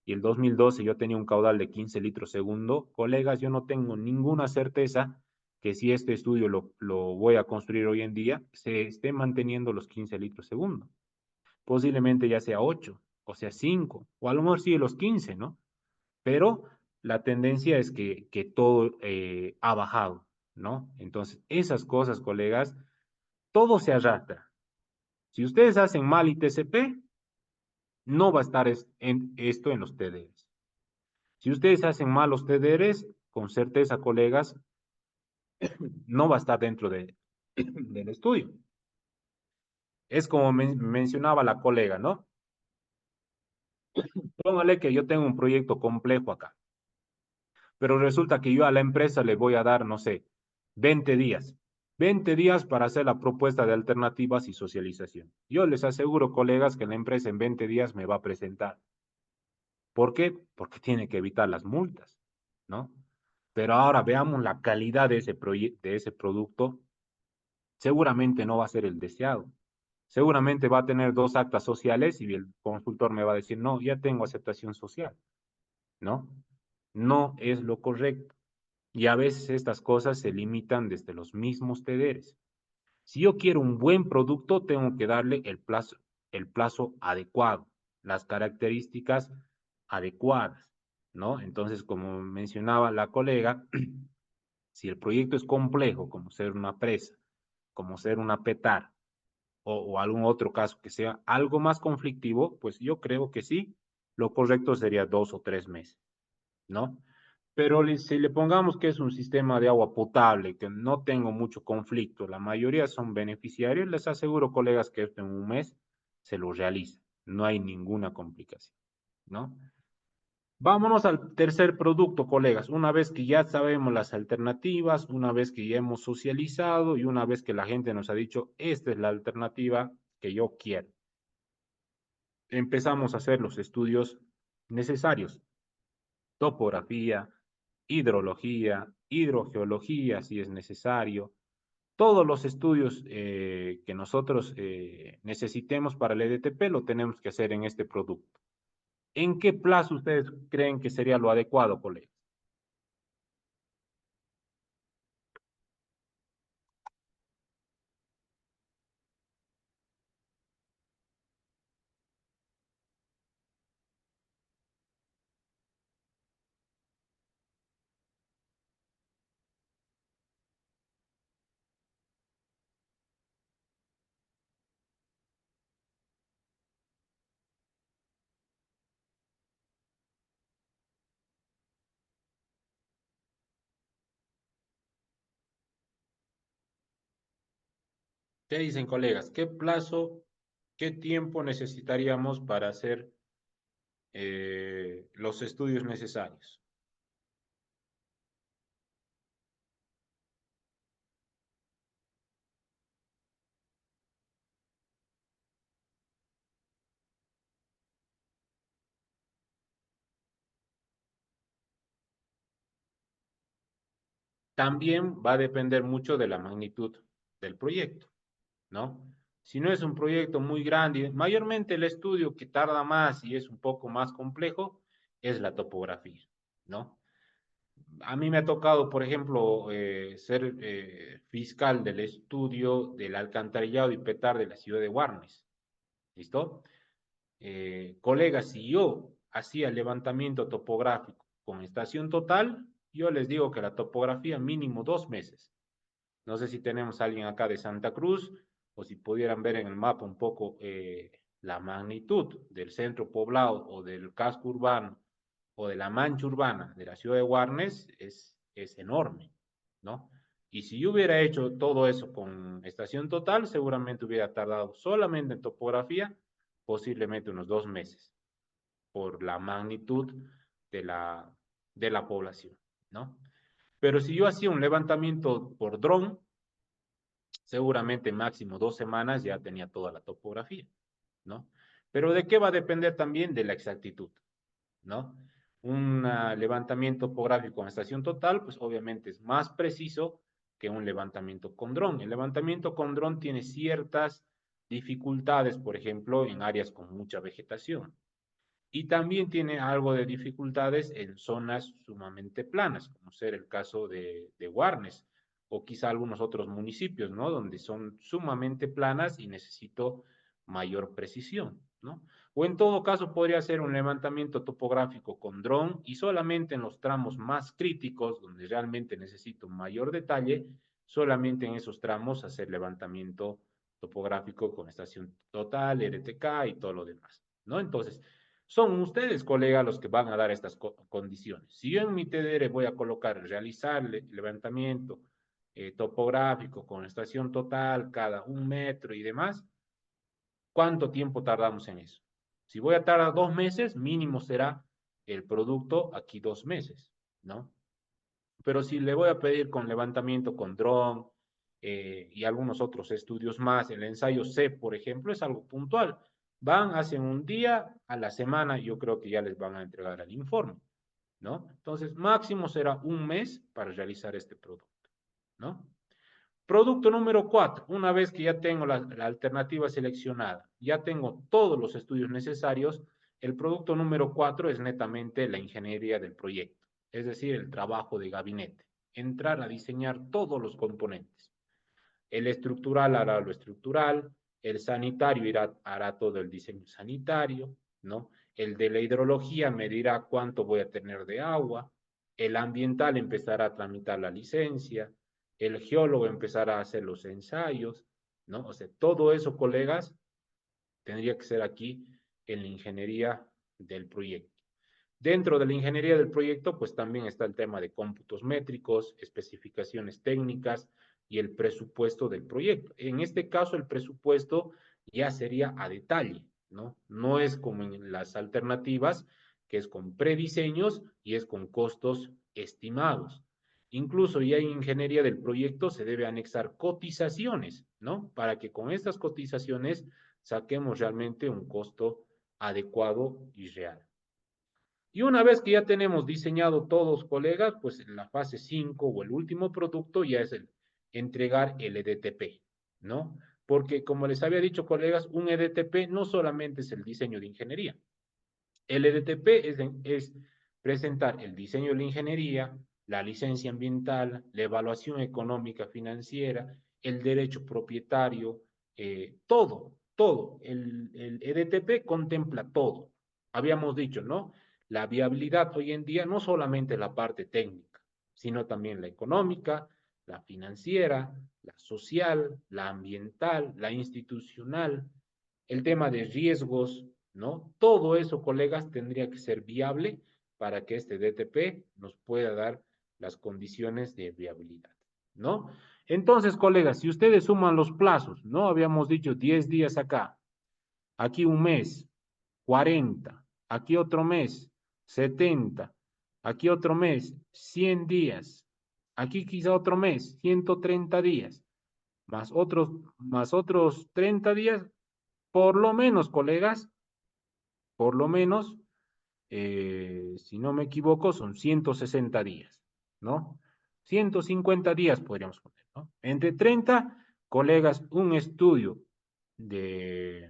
y el 2012 yo tenía un caudal de 15 litros segundo, colegas, yo no tengo ninguna certeza que si este estudio lo voy a construir hoy en día, se esté manteniendo los 15 litros segundo. Posiblemente ya sea 8, o sea 5, o a lo mejor sí los 15, ¿no? Pero la tendencia es que todo ha bajado, ¿no? Entonces, esas cosas, colegas, todo se arrastra. Si ustedes hacen mal ITCP, no va a estar esto en los TDRs. Si ustedes hacen mal los TDRs, con certeza, colegas, no va a estar dentro del estudio. Es como mencionaba la colega, ¿no? Póngale que yo tengo un proyecto complejo acá, pero resulta que yo a la empresa le voy a dar, no sé, 20 días. 20 días para hacer la propuesta de alternativas y socialización. Yo les aseguro, colegas, que la empresa en 20 días me va a presentar. ¿Por qué? Porque tiene que evitar las multas, ¿no? Pero ahora veamos la calidad de ese producto. Seguramente no va a ser el deseado. Seguramente va a tener dos actas sociales y el consultor me va a decir, no, ya tengo aceptación social, ¿no? No es lo correcto. Y a veces estas cosas se limitan desde los mismos TDRs. Si yo quiero un buen producto, tengo que darle el plazo adecuado, las características adecuadas, ¿no? Entonces, como mencionaba la colega, si el proyecto es complejo, como ser una presa, como ser una petar, o algún otro caso que sea algo más conflictivo, pues yo creo que sí, lo correcto sería 2 o 3 meses, ¿no? Pero si le pongamos que es un sistema de agua potable, que no tengo mucho conflicto, la mayoría son beneficiarios, les aseguro, colegas, que esto en un mes se lo realiza. No hay ninguna complicación, ¿no? Vámonos al tercer producto, colegas. Una vez que ya sabemos las alternativas, una vez que ya hemos socializado y una vez que la gente nos ha dicho, esta es la alternativa que yo quiero, empezamos a hacer los estudios necesarios. Topografía, hidrología, hidrogeología, si es necesario. Todos los estudios que nosotros necesitemos para el EDTP lo tenemos que hacer en este producto. ¿En qué plazo ustedes creen que sería lo adecuado, colegas? ¿Qué dicen, colegas? ¿Qué plazo, qué tiempo necesitaríamos para hacer los estudios necesarios? También va a depender mucho de la magnitud del proyecto, ¿no? Si no es un proyecto muy grande, mayormente el estudio que tarda más y es un poco más complejo es la topografía, ¿no? A mí me ha tocado, por ejemplo, ser fiscal del estudio del alcantarillado y petar de la ciudad de Guarnes, ¿listo? Colegas, si yo hacía levantamiento topográfico con estación total, yo les digo que la topografía mínimo 2 meses. No sé si tenemos a alguien acá de Santa Cruz o si pudieran ver en el mapa un poco la magnitud del centro poblado o del casco urbano o de la mancha urbana de la ciudad de Guarnes es enorme, ¿no? Y si yo hubiera hecho todo eso con estación total, seguramente hubiera tardado solamente en topografía posiblemente unos 2 meses por la magnitud de de la población, ¿no? Pero si yo hacía un levantamiento por dron, seguramente máximo 2 semanas ya tenía toda la topografía, ¿no? Pero ¿de qué va a depender también? De la exactitud, ¿no? Un levantamiento topográfico en estación total, pues obviamente es más preciso que un levantamiento con dron. El levantamiento con dron tiene ciertas dificultades, por ejemplo, en áreas con mucha vegetación. Y también tiene algo de dificultades en zonas sumamente planas, como ser el caso de Guarnes o quizá algunos otros municipios, ¿no? Donde son sumamente planas y necesito mayor precisión, ¿no? O en todo caso podría ser un levantamiento topográfico con dron y solamente en los tramos más críticos, donde realmente necesito mayor detalle, solamente en esos tramos hacer levantamiento topográfico con estación total, RTK y todo lo demás, ¿no? Entonces, son ustedes, colegas, los que van a dar estas condiciones. Si yo en mi TDR voy a colocar, realizar levantamiento topográfico con estación total cada 1 metro y demás, ¿cuánto tiempo tardamos en eso? Si voy a tardar 2 meses, mínimo será el producto aquí 2 meses, ¿no? Pero si le voy a pedir con levantamiento con dron, y algunos otros estudios más. El ensayo C, por ejemplo, es algo puntual. Van, hacen un día a la semana, yo creo que ya les van a entregar el informe, ¿no? Entonces, máximo será un mes para realizar este producto, ¿no? Producto número 4, una vez que ya tengo la alternativa seleccionada, ya tengo todos los estudios necesarios, el producto número 4 es netamente la ingeniería del proyecto, es decir, el trabajo de gabinete, entrar a diseñar todos los componentes. El estructural hará lo estructural, el sanitario hará todo el diseño sanitario, ¿no? El de la hidrología me dirá cuánto voy a tener de agua, el ambiental empezará a tramitar la licencia, el geólogo empezará a hacer los ensayos, ¿no? O sea, todo eso, colegas, tendría que ser aquí en la ingeniería del proyecto. Dentro de la ingeniería del proyecto, pues también está el tema de cómputos métricos, especificaciones técnicas y el presupuesto del proyecto. En este caso, el presupuesto ya sería a detalle, ¿no? No es como en las alternativas, que es con prediseños y es con costos estimados. Incluso ya en ingeniería del proyecto se debe anexar cotizaciones, ¿no? Para que con estas cotizaciones saquemos realmente un costo adecuado y real. Y una vez que ya tenemos diseñado todos, colegas, pues en la fase 5 o el último producto ya es el entregar el EDTP, ¿no? Porque como les había dicho, colegas, un EDTP no solamente es el diseño de ingeniería. El EDTP es presentar el diseño de la ingeniería, la licencia ambiental, la evaluación económica financiera, el derecho propietario, todo. El EDTP contempla todo. Habíamos dicho, ¿no? La viabilidad hoy en día no solamente la parte técnica, sino también la económica, la financiera, la social, la ambiental, la institucional, el tema de riesgos, ¿no? Todo eso, colegas, tendría que ser viable para que este DTP nos pueda dar las condiciones de viabilidad, ¿no? Entonces, colegas, si ustedes suman los plazos, ¿no? Habíamos dicho 10 días acá, aquí un mes, 40, aquí otro mes, 70, aquí otro mes, 100 días, aquí quizá otro mes, 130 días, más otros 30 días, por lo menos, colegas, por lo menos, si no me equivoco, son 160 días, ¿no? 150 días podríamos poner, ¿no? Entre 30, colegas, un estudio de,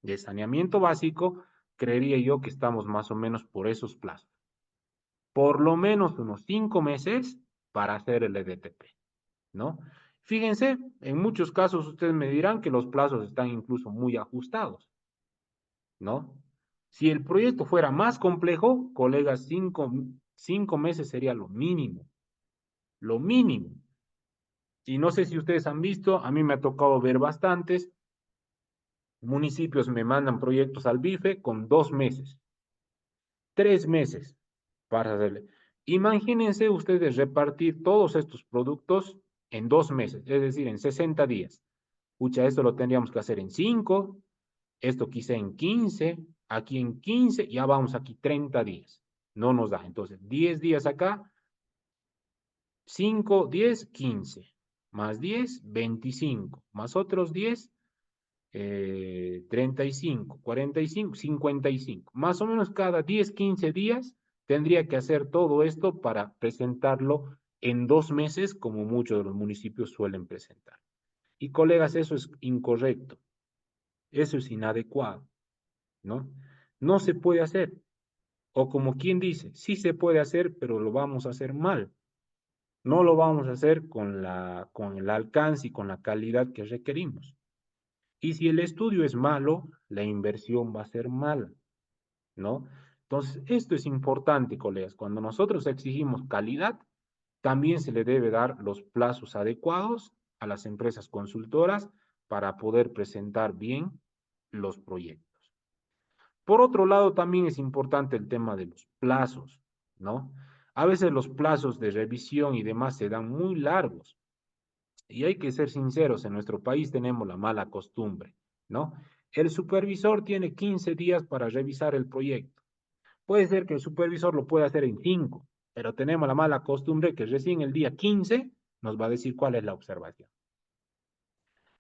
de saneamiento básico, creería yo que estamos más o menos por esos plazos. Por lo menos unos 5 meses para hacer el EDTP, ¿no? Fíjense, en muchos casos ustedes me dirán que los plazos están incluso muy ajustados, ¿no? Si el proyecto fuera más complejo, colegas, 5 meses sería lo mínimo, lo mínimo. Y no sé si ustedes han visto, a mí me ha tocado ver bastantes, municipios me mandan proyectos al BIFE con 2 meses, 3 meses para hacerle. Imagínense ustedes repartir todos estos productos en 2 meses, es decir, en 60 días. Pucha, esto lo tendríamos que hacer en 5, esto quizá en 15, aquí en 15, ya vamos aquí 30 días. No nos da. Entonces, 10 días acá, 5, 10, 15, más 10, 25, más otros 10, 35, 45, 55. Más o menos cada 10, 15 días tendría que hacer todo esto para presentarlo en 2 meses, como muchos de los municipios suelen presentar. Y colegas, eso es incorrecto, eso es inadecuado, ¿no? No se puede hacer. O como quien dice, sí se puede hacer, pero lo vamos a hacer mal. No lo vamos a hacer con el alcance y con la calidad que requerimos. Y si el estudio es malo, la inversión va a ser mala, ¿no? Entonces, esto es importante, colegas. Cuando nosotros exigimos calidad, también se le debe dar los plazos adecuados a las empresas consultoras para poder presentar bien los proyectos. Por otro lado, también es importante el tema de los plazos, ¿no? A veces los plazos de revisión y demás se dan muy largos. Y hay que ser sinceros, en nuestro país tenemos la mala costumbre, ¿no? El supervisor tiene 15 días para revisar el proyecto. Puede ser que el supervisor lo pueda hacer en 5, pero tenemos la mala costumbre que recién el día 15 nos va a decir cuál es la observación.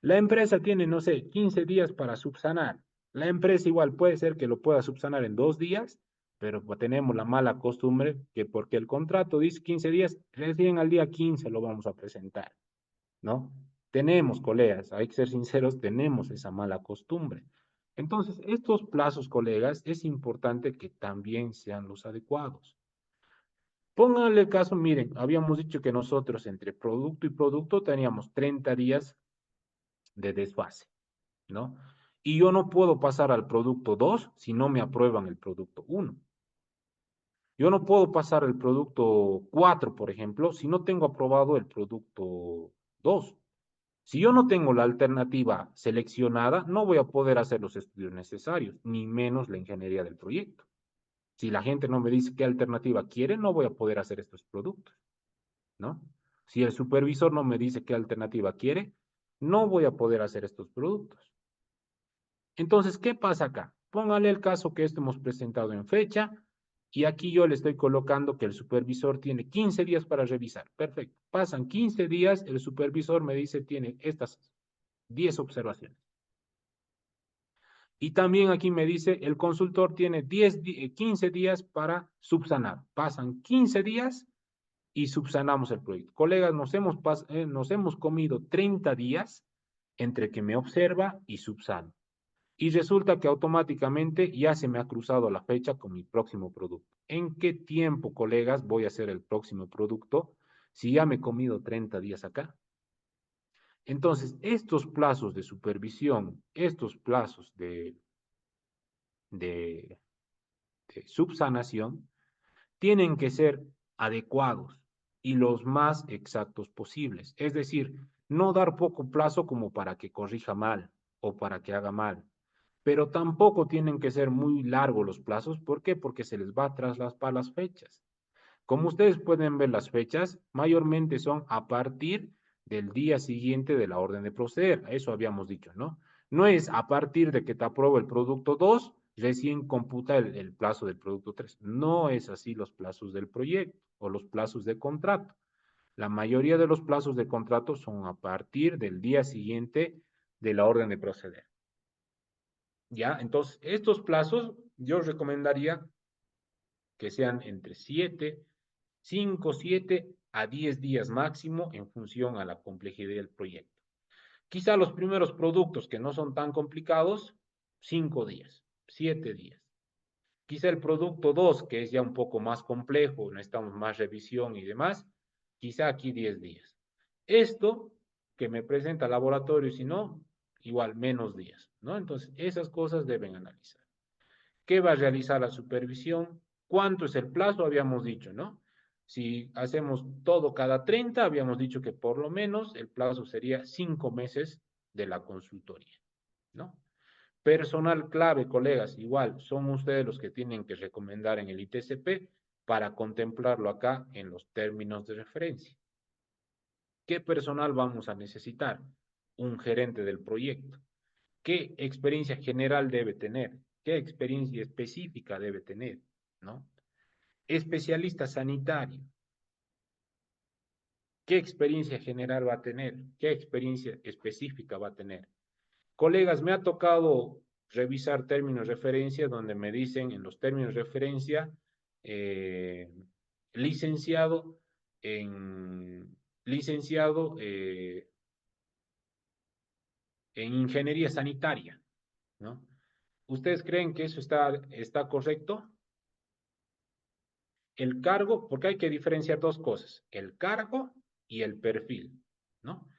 La empresa tiene, no sé, 15 días para subsanar. La empresa igual puede ser que lo pueda subsanar en 2 días, pero pues tenemos la mala costumbre que porque el contrato dice 15 días, recién al día 15 lo vamos a presentar, ¿no? Tenemos, colegas, hay que ser sinceros, tenemos esa mala costumbre. Entonces, estos plazos, colegas, es importante que también sean los adecuados. Pónganle el caso, miren, habíamos dicho que nosotros entre producto y producto teníamos 30 días de desfase, ¿no? Y yo no puedo pasar al producto 2 si no me aprueban el producto 1. Yo no puedo pasar al producto 4, por ejemplo, si no tengo aprobado el producto 2. Si yo no tengo la alternativa seleccionada, no voy a poder hacer los estudios necesarios, ni menos la ingeniería del proyecto. Si la gente no me dice qué alternativa quiere, no voy a poder hacer estos productos, ¿no? Si el supervisor no me dice qué alternativa quiere, no voy a poder hacer estos productos. Entonces, ¿qué pasa acá? Póngale el caso que esto hemos presentado en fecha y aquí yo le estoy colocando que el supervisor tiene 15 días para revisar. Perfecto. Pasan 15 días, el supervisor me dice tiene estas 10 observaciones. Y también aquí me dice el consultor tiene 15 días para subsanar. Pasan 15 días y subsanamos el proyecto. Colegas, nos hemos comido 30 días entre que me observa y subsano. Y resulta que automáticamente ya se me ha cruzado la fecha con mi próximo producto. ¿En qué tiempo, colegas, voy a hacer el próximo producto si ya me he comido 30 días acá? Entonces, estos plazos de supervisión, estos plazos de, de subsanación, tienen que ser adecuados y los más exactos posibles. Es decir, no dar poco plazo como para que corrija mal o para que haga mal, pero tampoco tienen que ser muy largos los plazos. ¿Por qué? Porque se les va a traslaspar las fechas. Como ustedes pueden ver, las fechas mayormente son a partir del día siguiente de la orden de proceder. Eso habíamos dicho, ¿no? No es a partir de que te apruebo el producto 2, recién computa el plazo del producto 3. No es así los plazos del proyecto o los plazos de contrato. La mayoría de los plazos de contrato son a partir del día siguiente de la orden de proceder. ¿Ya? Entonces, estos plazos yo recomendaría que sean entre 5, 7 a 10 días máximo en función a la complejidad del proyecto. Quizá los primeros productos que no son tan complicados, 5 días, 7 días. Quizá el producto 2, que es ya un poco más complejo, necesitamos más revisión y demás, quizá aquí 10 días. Esto que me presenta el laboratorio, si no, igual menos días, ¿no? Entonces, esas cosas deben analizar. ¿Qué va a realizar la supervisión? ¿Cuánto es el plazo? Habíamos dicho, ¿no? Si hacemos todo cada 30, habíamos dicho que por lo menos el plazo sería 5 meses de la consultoría, ¿no? Personal clave, colegas, igual, son ustedes los que tienen que recomendar en el ITCP para contemplarlo acá en los términos de referencia. ¿Qué personal vamos a necesitar? Un gerente del proyecto. ¿Qué experiencia general debe tener? ¿Qué experiencia específica debe tener? ¿No? Especialista sanitario. ¿Qué experiencia general va a tener? ¿Qué experiencia específica va a tener? Colegas, me ha tocado revisar términos de referencia donde me dicen en los términos de referencia eh, licenciado licenciado en ingeniería sanitaria, ¿no? ¿Ustedes creen que eso está correcto? El cargo, porque hay que diferenciar dos cosas, el cargo y el perfil, ¿no?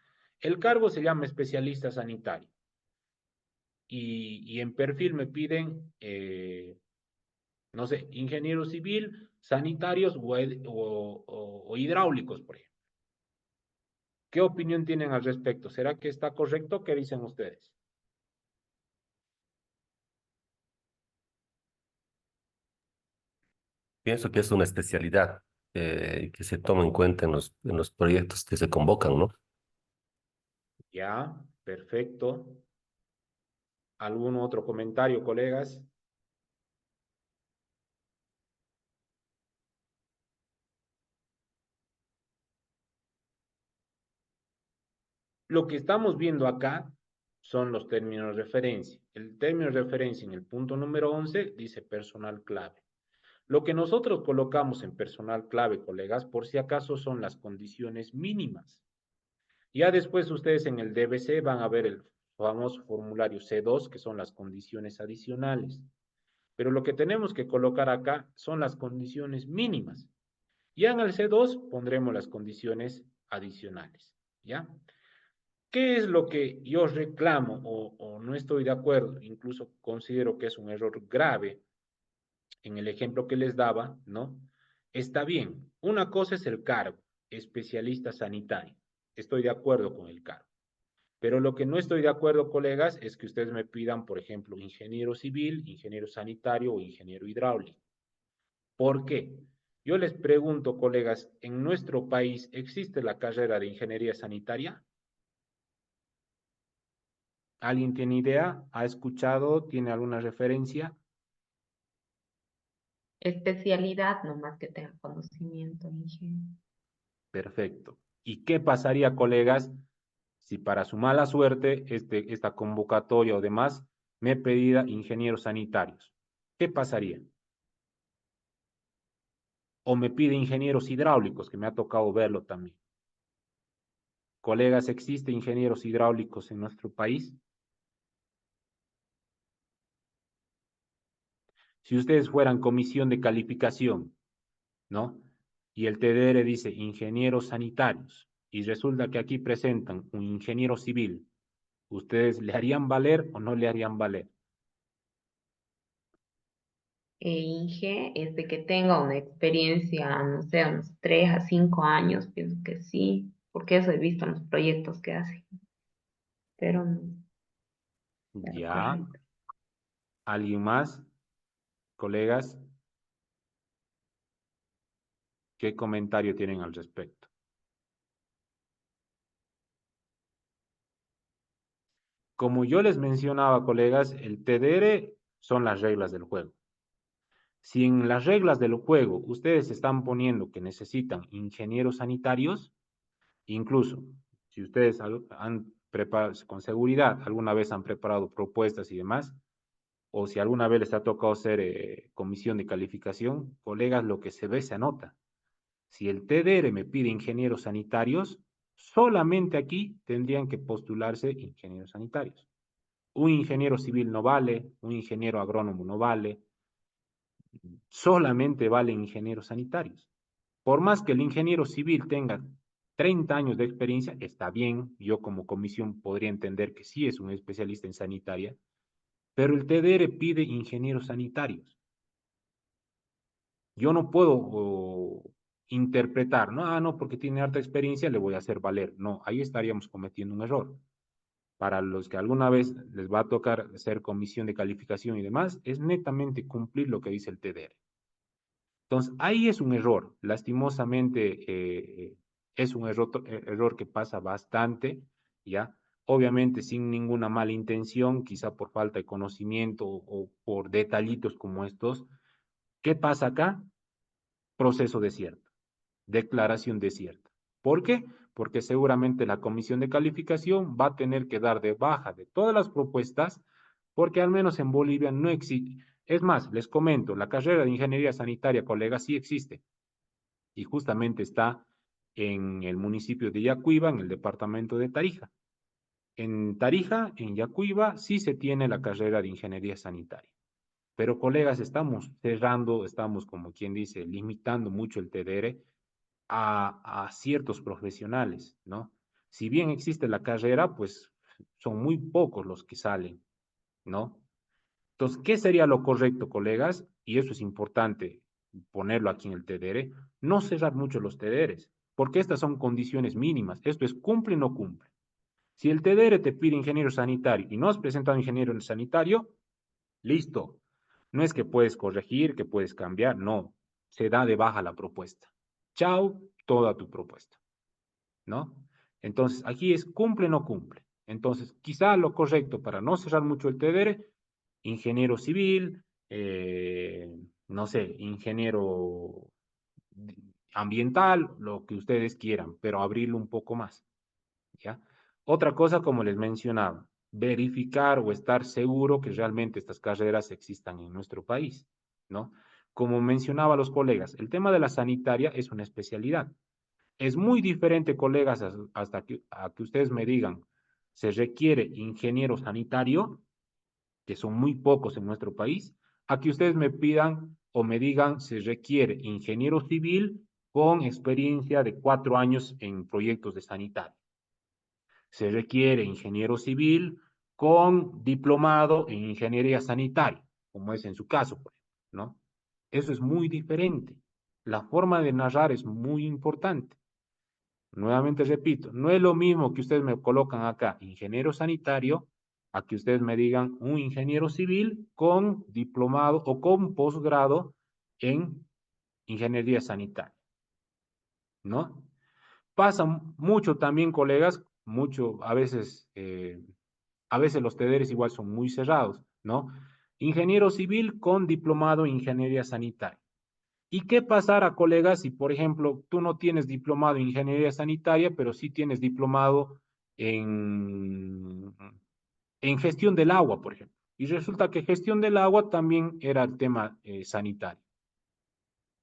El cargo se llama especialista sanitario y en perfil me piden, no sé, ingeniero civil, sanitarios o hidráulicos, por ejemplo. ¿Qué opinión tienen al respecto? ¿Será que está correcto? ¿Qué dicen ustedes? Pienso que es una especialidad que se toma en cuenta en los proyectos que se convocan, ¿no? Ya, perfecto. ¿Algún otro comentario, colegas? Lo que estamos viendo acá son los términos de referencia. El término de referencia en el punto número 11 dice personal clave. Lo que nosotros colocamos en personal clave, colegas, por si acaso son las condiciones mínimas. Ya después ustedes en el DBC van a ver el famoso formulario C2, que son las condiciones adicionales. Pero lo que tenemos que colocar acá son las condiciones mínimas. Ya en el C2 pondremos las condiciones adicionales. ¿Ya? ¿Qué es lo que yo reclamo o no estoy de acuerdo? Incluso considero que es un error grave en el ejemplo que les daba, ¿no? Está bien, una cosa es el cargo, especialista sanitario. Estoy de acuerdo con el cargo. Pero lo que no estoy de acuerdo, colegas, es que ustedes me pidan, por ejemplo, ingeniero civil, ingeniero sanitario o ingeniero hidráulico. ¿Por qué? Yo les pregunto, colegas, ¿en nuestro país existe la carrera de ingeniería sanitaria? ¿Alguien tiene idea? ¿Ha escuchado? ¿Tiene alguna referencia? Especialidad, no más que tenga conocimiento, ingeniero. Perfecto. ¿Y qué pasaría, colegas, si para su mala suerte esta convocatoria o demás me pedida ingenieros sanitarios? ¿Qué pasaría? O me pide ingenieros hidráulicos, que me ha tocado verlo también. Colegas, ¿existe ingenieros hidráulicos en nuestro país? Si ustedes fueran comisión de calificación, ¿no? Y el TDR dice ingenieros sanitarios, y resulta que aquí presentan un ingeniero civil, ¿ustedes le harían valer o no le harían valer? Inge es de que tenga una experiencia, no sé, unos 3 a 5 años, pienso que sí, porque eso he visto en los proyectos que hace, pero no, era Ya, correcto. ¿alguien más? Colegas, ¿qué comentario tienen al respecto? Como yo les mencionaba, colegas, el TDR son las reglas del juego. Si en las reglas del juego ustedes están poniendo que necesitan ingenieros sanitarios, incluso si ustedes han preparado, con seguridad, alguna vez han preparado propuestas y demás, o si alguna vez les ha tocado hacer comisión de calificación, colegas, lo que se ve se anota. Si el TDR me pide ingenieros sanitarios, solamente aquí tendrían que postularse ingenieros sanitarios. Un ingeniero civil no vale, un ingeniero agrónomo no vale, solamente valen ingenieros sanitarios. Por más que el ingeniero civil tenga 30 años de experiencia, está bien, yo como comisión podría entender que sí es un especialista en sanitaria, pero el TDR pide ingenieros sanitarios. Yo no puedo interpretar, no, no, porque tiene harta experiencia le voy a hacer valer. No, ahí estaríamos cometiendo un error. Para los que alguna vez les va a tocar hacer comisión de calificación y demás, es netamente cumplir lo que dice el TDR. Entonces, ahí es un error. Lastimosamente, es un error que pasa bastante, ¿ya? Obviamente sin ninguna mala intención, quizá por falta de conocimiento o por detallitos como estos. ¿Qué pasa acá? Proceso desierto, declaración desierta. ¿Por qué? Porque seguramente la comisión de calificación va a tener que dar de baja de todas las propuestas, porque al menos en Bolivia no existe. Es más, les comento, la carrera de ingeniería sanitaria, colegas, sí existe y justamente está en el municipio de Yacuiba, en el departamento de Tarija. En Tarija, en Yacuiba, sí se tiene la carrera de ingeniería sanitaria. Pero, colegas, estamos cerrando, estamos, como quien dice, limitando mucho el TDR a ciertos profesionales, ¿no? Si bien existe la carrera, pues son muy pocos los que salen, ¿no? Entonces, ¿qué sería lo correcto, colegas? Y eso es importante ponerlo aquí en el TDR, no cerrar mucho los TDRs, porque estas son condiciones mínimas. Esto es cumple o no cumple. Si el TDR te pide ingeniero sanitario y no has presentado ingeniero sanitario, listo. No es que puedes corregir, que puedes cambiar, no. Se da de baja la propuesta. Chao, toda tu propuesta, ¿no? Entonces, aquí es cumple o no cumple. Entonces, quizá lo correcto para no cerrar mucho el TDR, ingeniero civil, no sé, ingeniero ambiental, lo que ustedes quieran, pero abrirlo un poco más, ¿ya? Otra cosa, como les mencionaba, verificar o estar seguro que realmente estas carreras existan en nuestro país, ¿no? Como mencionaba los colegas, el tema de la sanitaria es una especialidad. Es muy diferente, colegas, hasta a que ustedes me digan, se requiere ingeniero sanitario, que son muy pocos en nuestro país, a que ustedes me pidan o me digan, se requiere ingeniero civil con experiencia de 4 años en proyectos de sanitario. Se requiere ingeniero civil con diplomado en ingeniería sanitaria, como es en su caso, por ejemplo, ¿no? Eso es muy diferente. La forma de narrar es muy importante. Nuevamente repito, no es lo mismo que ustedes me colocan acá ingeniero sanitario a que ustedes me digan un ingeniero civil con diplomado o con posgrado en ingeniería sanitaria, ¿no? Pasa mucho también, colegas, mucho, a veces los TDRs igual son muy cerrados, ¿no? Ingeniero civil con diplomado en ingeniería sanitaria. ¿Y qué pasará, colegas, si, por ejemplo, tú no tienes diplomado en ingeniería sanitaria, pero sí tienes diplomado en, en gestión del agua, por ejemplo? Y resulta que gestión del agua también era el tema sanitario.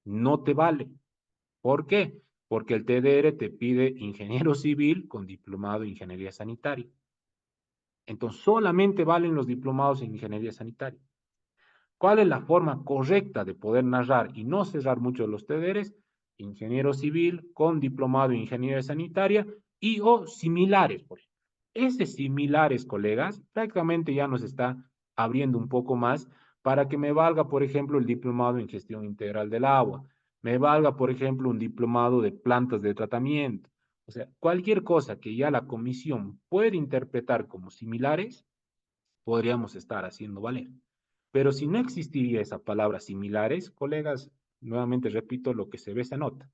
No te vale. ¿Por qué? Porque el TDR te pide ingeniero civil con diplomado en ingeniería sanitaria. Entonces, solamente valen los diplomados en ingeniería sanitaria. ¿Cuál es la forma correcta de poder narrar y no cerrar mucho los TDRs? Ingeniero civil con diplomado en ingeniería sanitaria y o similares, por ejemplo. Ese similares, colegas, prácticamente ya nos está abriendo un poco más para que me valga, por ejemplo, el diplomado en gestión integral del agua, me valga, por ejemplo, un diplomado de plantas de tratamiento. O sea, cualquier cosa que ya la comisión puede interpretar como similares, podríamos estar haciendo valer. Pero si no existiría esa palabra similares, colegas, nuevamente repito, lo que se ve se nota.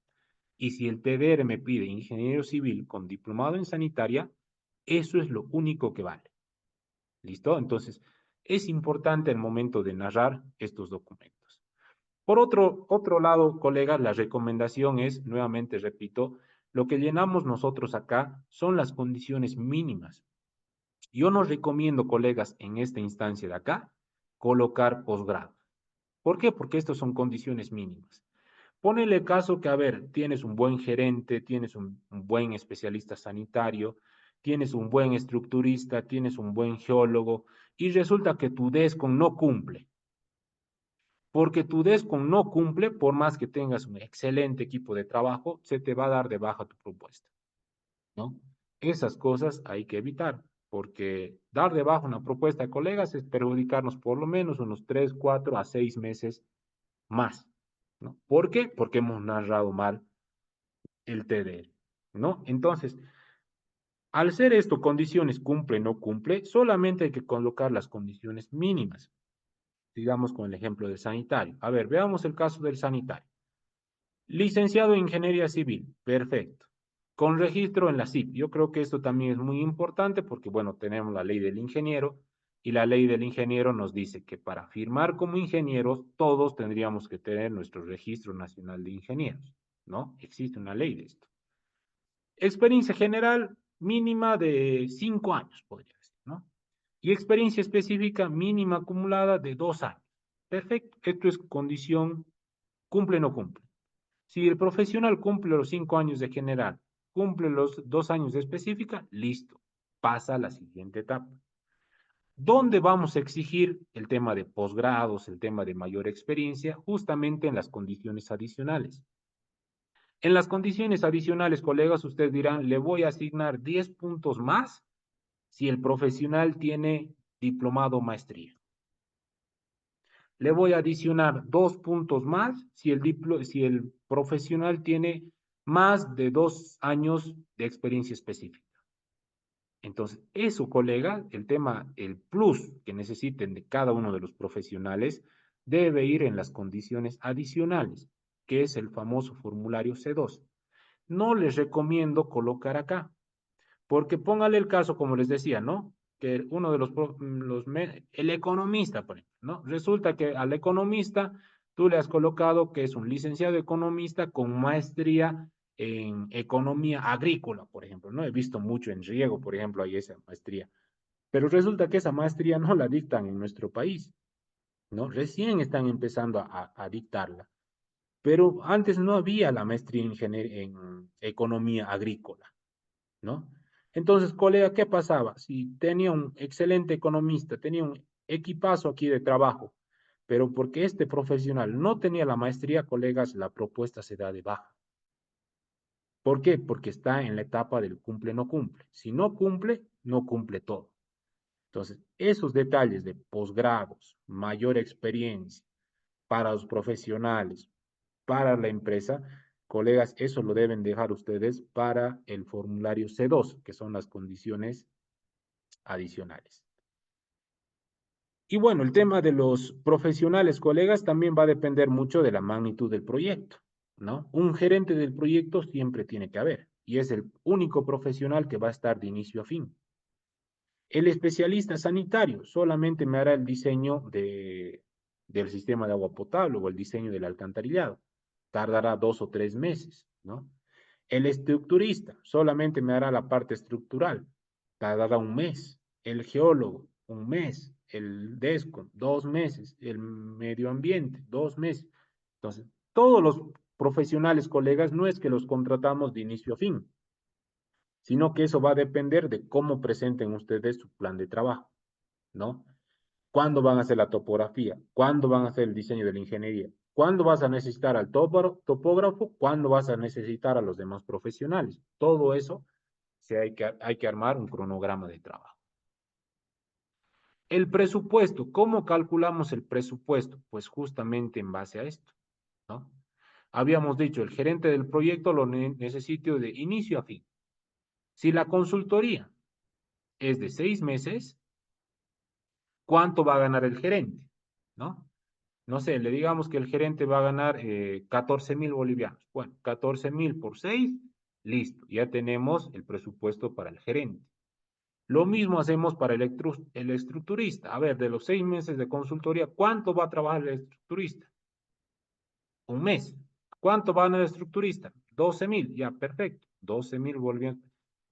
Y si el TDR me pide ingeniero civil con diplomado en sanitaria, eso es lo único que vale. ¿Listo? Entonces, es importante el momento de narrar estos documentos. Por otro lado, colegas, la recomendación es, nuevamente repito, lo que llenamos nosotros acá son las condiciones mínimas. Yo no recomiendo, colegas, en esta instancia de acá, colocar posgrado. ¿Por qué? Porque estas son condiciones mínimas. Ponele el caso que, a ver, tienes un buen gerente, tienes un buen especialista sanitario, tienes un buen estructurista, tienes un buen geólogo, y resulta que tu DESCON no cumple. Porque tu DESCON no cumple, por más que tengas un excelente equipo de trabajo, se te va a dar de baja tu propuesta, ¿no? Esas cosas hay que evitar, porque dar de baja una propuesta de colegas es perjudicarnos por lo menos unos 3, 4 a 6 meses más, ¿no? ¿Por qué? Porque hemos narrado mal el TDR, ¿no? Entonces, al ser esto condiciones cumple, no cumple, solamente hay que colocar las condiciones mínimas. Digamos con el ejemplo del sanitario. A ver, veamos el caso del sanitario. Licenciado en Ingeniería Civil, perfecto. Con registro en la SIC. Yo creo que esto también es muy importante porque, bueno, tenemos la ley del ingeniero y la ley del ingeniero nos dice que para firmar como ingenieros todos tendríamos que tener nuestro registro nacional de ingenieros, ¿no? Existe una ley de esto. Experiencia general mínima de 5 años, podría decir, ¿no? Y experiencia específica mínima acumulada de 2 años. Perfecto, esto es condición cumple o no cumple. Si el profesional cumple los 5 años de general, cumple los 2 años de específica, listo, pasa a la siguiente etapa. ¿Dónde vamos a exigir el tema de posgrados, el tema de mayor experiencia? Justamente en las condiciones adicionales. En las condiciones adicionales, colegas, ustedes dirán, le voy a asignar 10 puntos más si el profesional tiene diplomado o maestría. Le voy a adicionar 2 puntos más si el profesional tiene más de 2 años de experiencia específica. Entonces, eso, colega, el tema, el plus que necesiten de cada uno de los profesionales debe ir en las condiciones adicionales, que es el famoso formulario C2. No les recomiendo colocar acá, porque póngale el caso, como les decía, ¿no? Que uno de el economista, por ejemplo, ¿no? Resulta que al economista tú le has colocado que es un licenciado economista con maestría en economía agrícola, por ejemplo, ¿no? He visto mucho en riego, por ejemplo, hay esa maestría. Pero resulta que esa maestría no la dictan en nuestro país, ¿no? Recién están empezando a dictarla. Pero antes no había la maestría en economía agrícola, ¿no? Entonces, colega, ¿qué pasaba? Si tenía un excelente economista, tenía un equipazo aquí de trabajo, pero porque este profesional no tenía la maestría, colegas, la propuesta se da de baja. ¿Por qué? Porque está en la etapa del cumple, no cumple. Si no cumple, no cumple todo. Entonces, esos detalles de posgrados, mayor experiencia para los profesionales, para la empresa, colegas, eso lo deben dejar ustedes para el formulario C2, que son las condiciones adicionales. Y bueno, el tema de los profesionales, colegas, también va a depender mucho de la magnitud del proyecto, ¿no? Un gerente del proyecto siempre tiene que haber, y es el único profesional que va a estar de inicio a fin. El especialista sanitario solamente me hará el diseño del sistema de agua potable o el diseño del alcantarillado. Tardará 2 o 3 meses, ¿no? El estructurista solamente me hará la parte estructural. Tardará un mes. El geólogo, un mes. El DESCO, 2 meses. El medio ambiente, 2 meses. Entonces, todos los profesionales, colegas, no es que los contratamos de inicio a fin, sino que eso va a depender de cómo presenten ustedes su plan de trabajo, ¿no? ¿Cuándo van a hacer la topografía? ¿Cuándo van a hacer el diseño de la ingeniería? ¿Cuándo vas a necesitar al topógrafo? ¿Cuándo vas a necesitar a los demás profesionales? Todo eso hay que armar un cronograma de trabajo. El presupuesto, ¿cómo calculamos el presupuesto? Pues justamente en base a esto, ¿no? Habíamos dicho, el gerente del proyecto lo necesita de inicio a fin. Si la consultoría es de 6 meses, ¿cuánto va a ganar el gerente? ¿No? No sé, le digamos que el gerente va a ganar 14.000 bolivianos. Bueno, 14.000 por 6, listo, ya tenemos el presupuesto para el gerente. Lo mismo hacemos para el estructurista. A ver, de los 6 meses de consultoría, ¿cuánto va a trabajar el estructurista? Un mes. ¿Cuánto va a ganar el estructurista? 12.000, ya, perfecto. 12.000 bolivianos.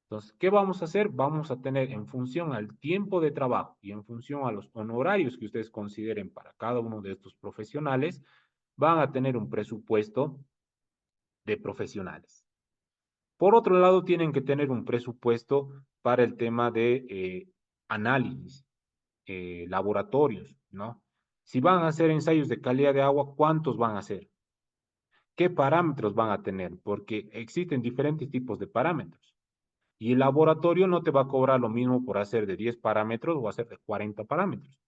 Entonces, ¿qué vamos a hacer? Vamos a tener en función al tiempo de trabajo y en función a los honorarios que ustedes consideren para cada uno de estos profesionales, van a tener un presupuesto de profesionales. Por otro lado, tienen que tener un presupuesto para el tema de análisis, laboratorios, ¿no? Si van a hacer ensayos de calidad de agua, ¿cuántos van a hacer? ¿Qué parámetros van a tener? Porque existen diferentes tipos de parámetros. Y el laboratorio no te va a cobrar lo mismo por hacer de 10 parámetros o hacer de 40 parámetros,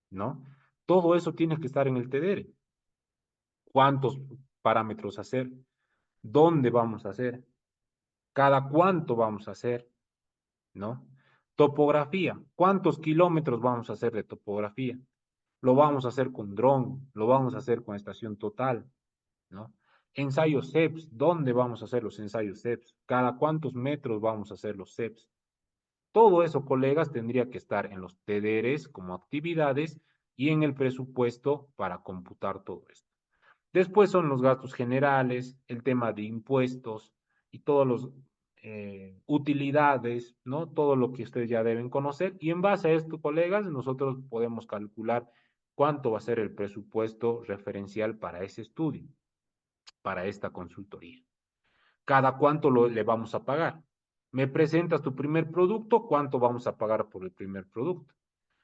¿no? Todo eso tiene que estar en el TDR. ¿Cuántos parámetros hacer? ¿Dónde vamos a hacer? ¿Cada cuánto vamos a hacer? ¿No? Topografía. ¿Cuántos kilómetros vamos a hacer de topografía? Lo vamos a hacer con dron, lo vamos a hacer con estación total, ¿no? Ensayos CEPS. ¿Dónde vamos a hacer los ensayos CEPS? ¿Cada cuántos metros vamos a hacer los CEPS? Todo eso, colegas, tendría que estar en los TDRs como actividades y en el presupuesto para computar todo esto. Después son los gastos generales, el tema de impuestos y todos los utilidades, ¿no? Todo lo que ustedes ya deben conocer. Y en base a esto, colegas, nosotros podemos calcular cuánto va a ser el presupuesto referencial para ese estudio, para esta consultoría. ¿Cada cuánto le vamos a pagar? Me presentas tu primer producto, ¿cuánto vamos a pagar por el primer producto?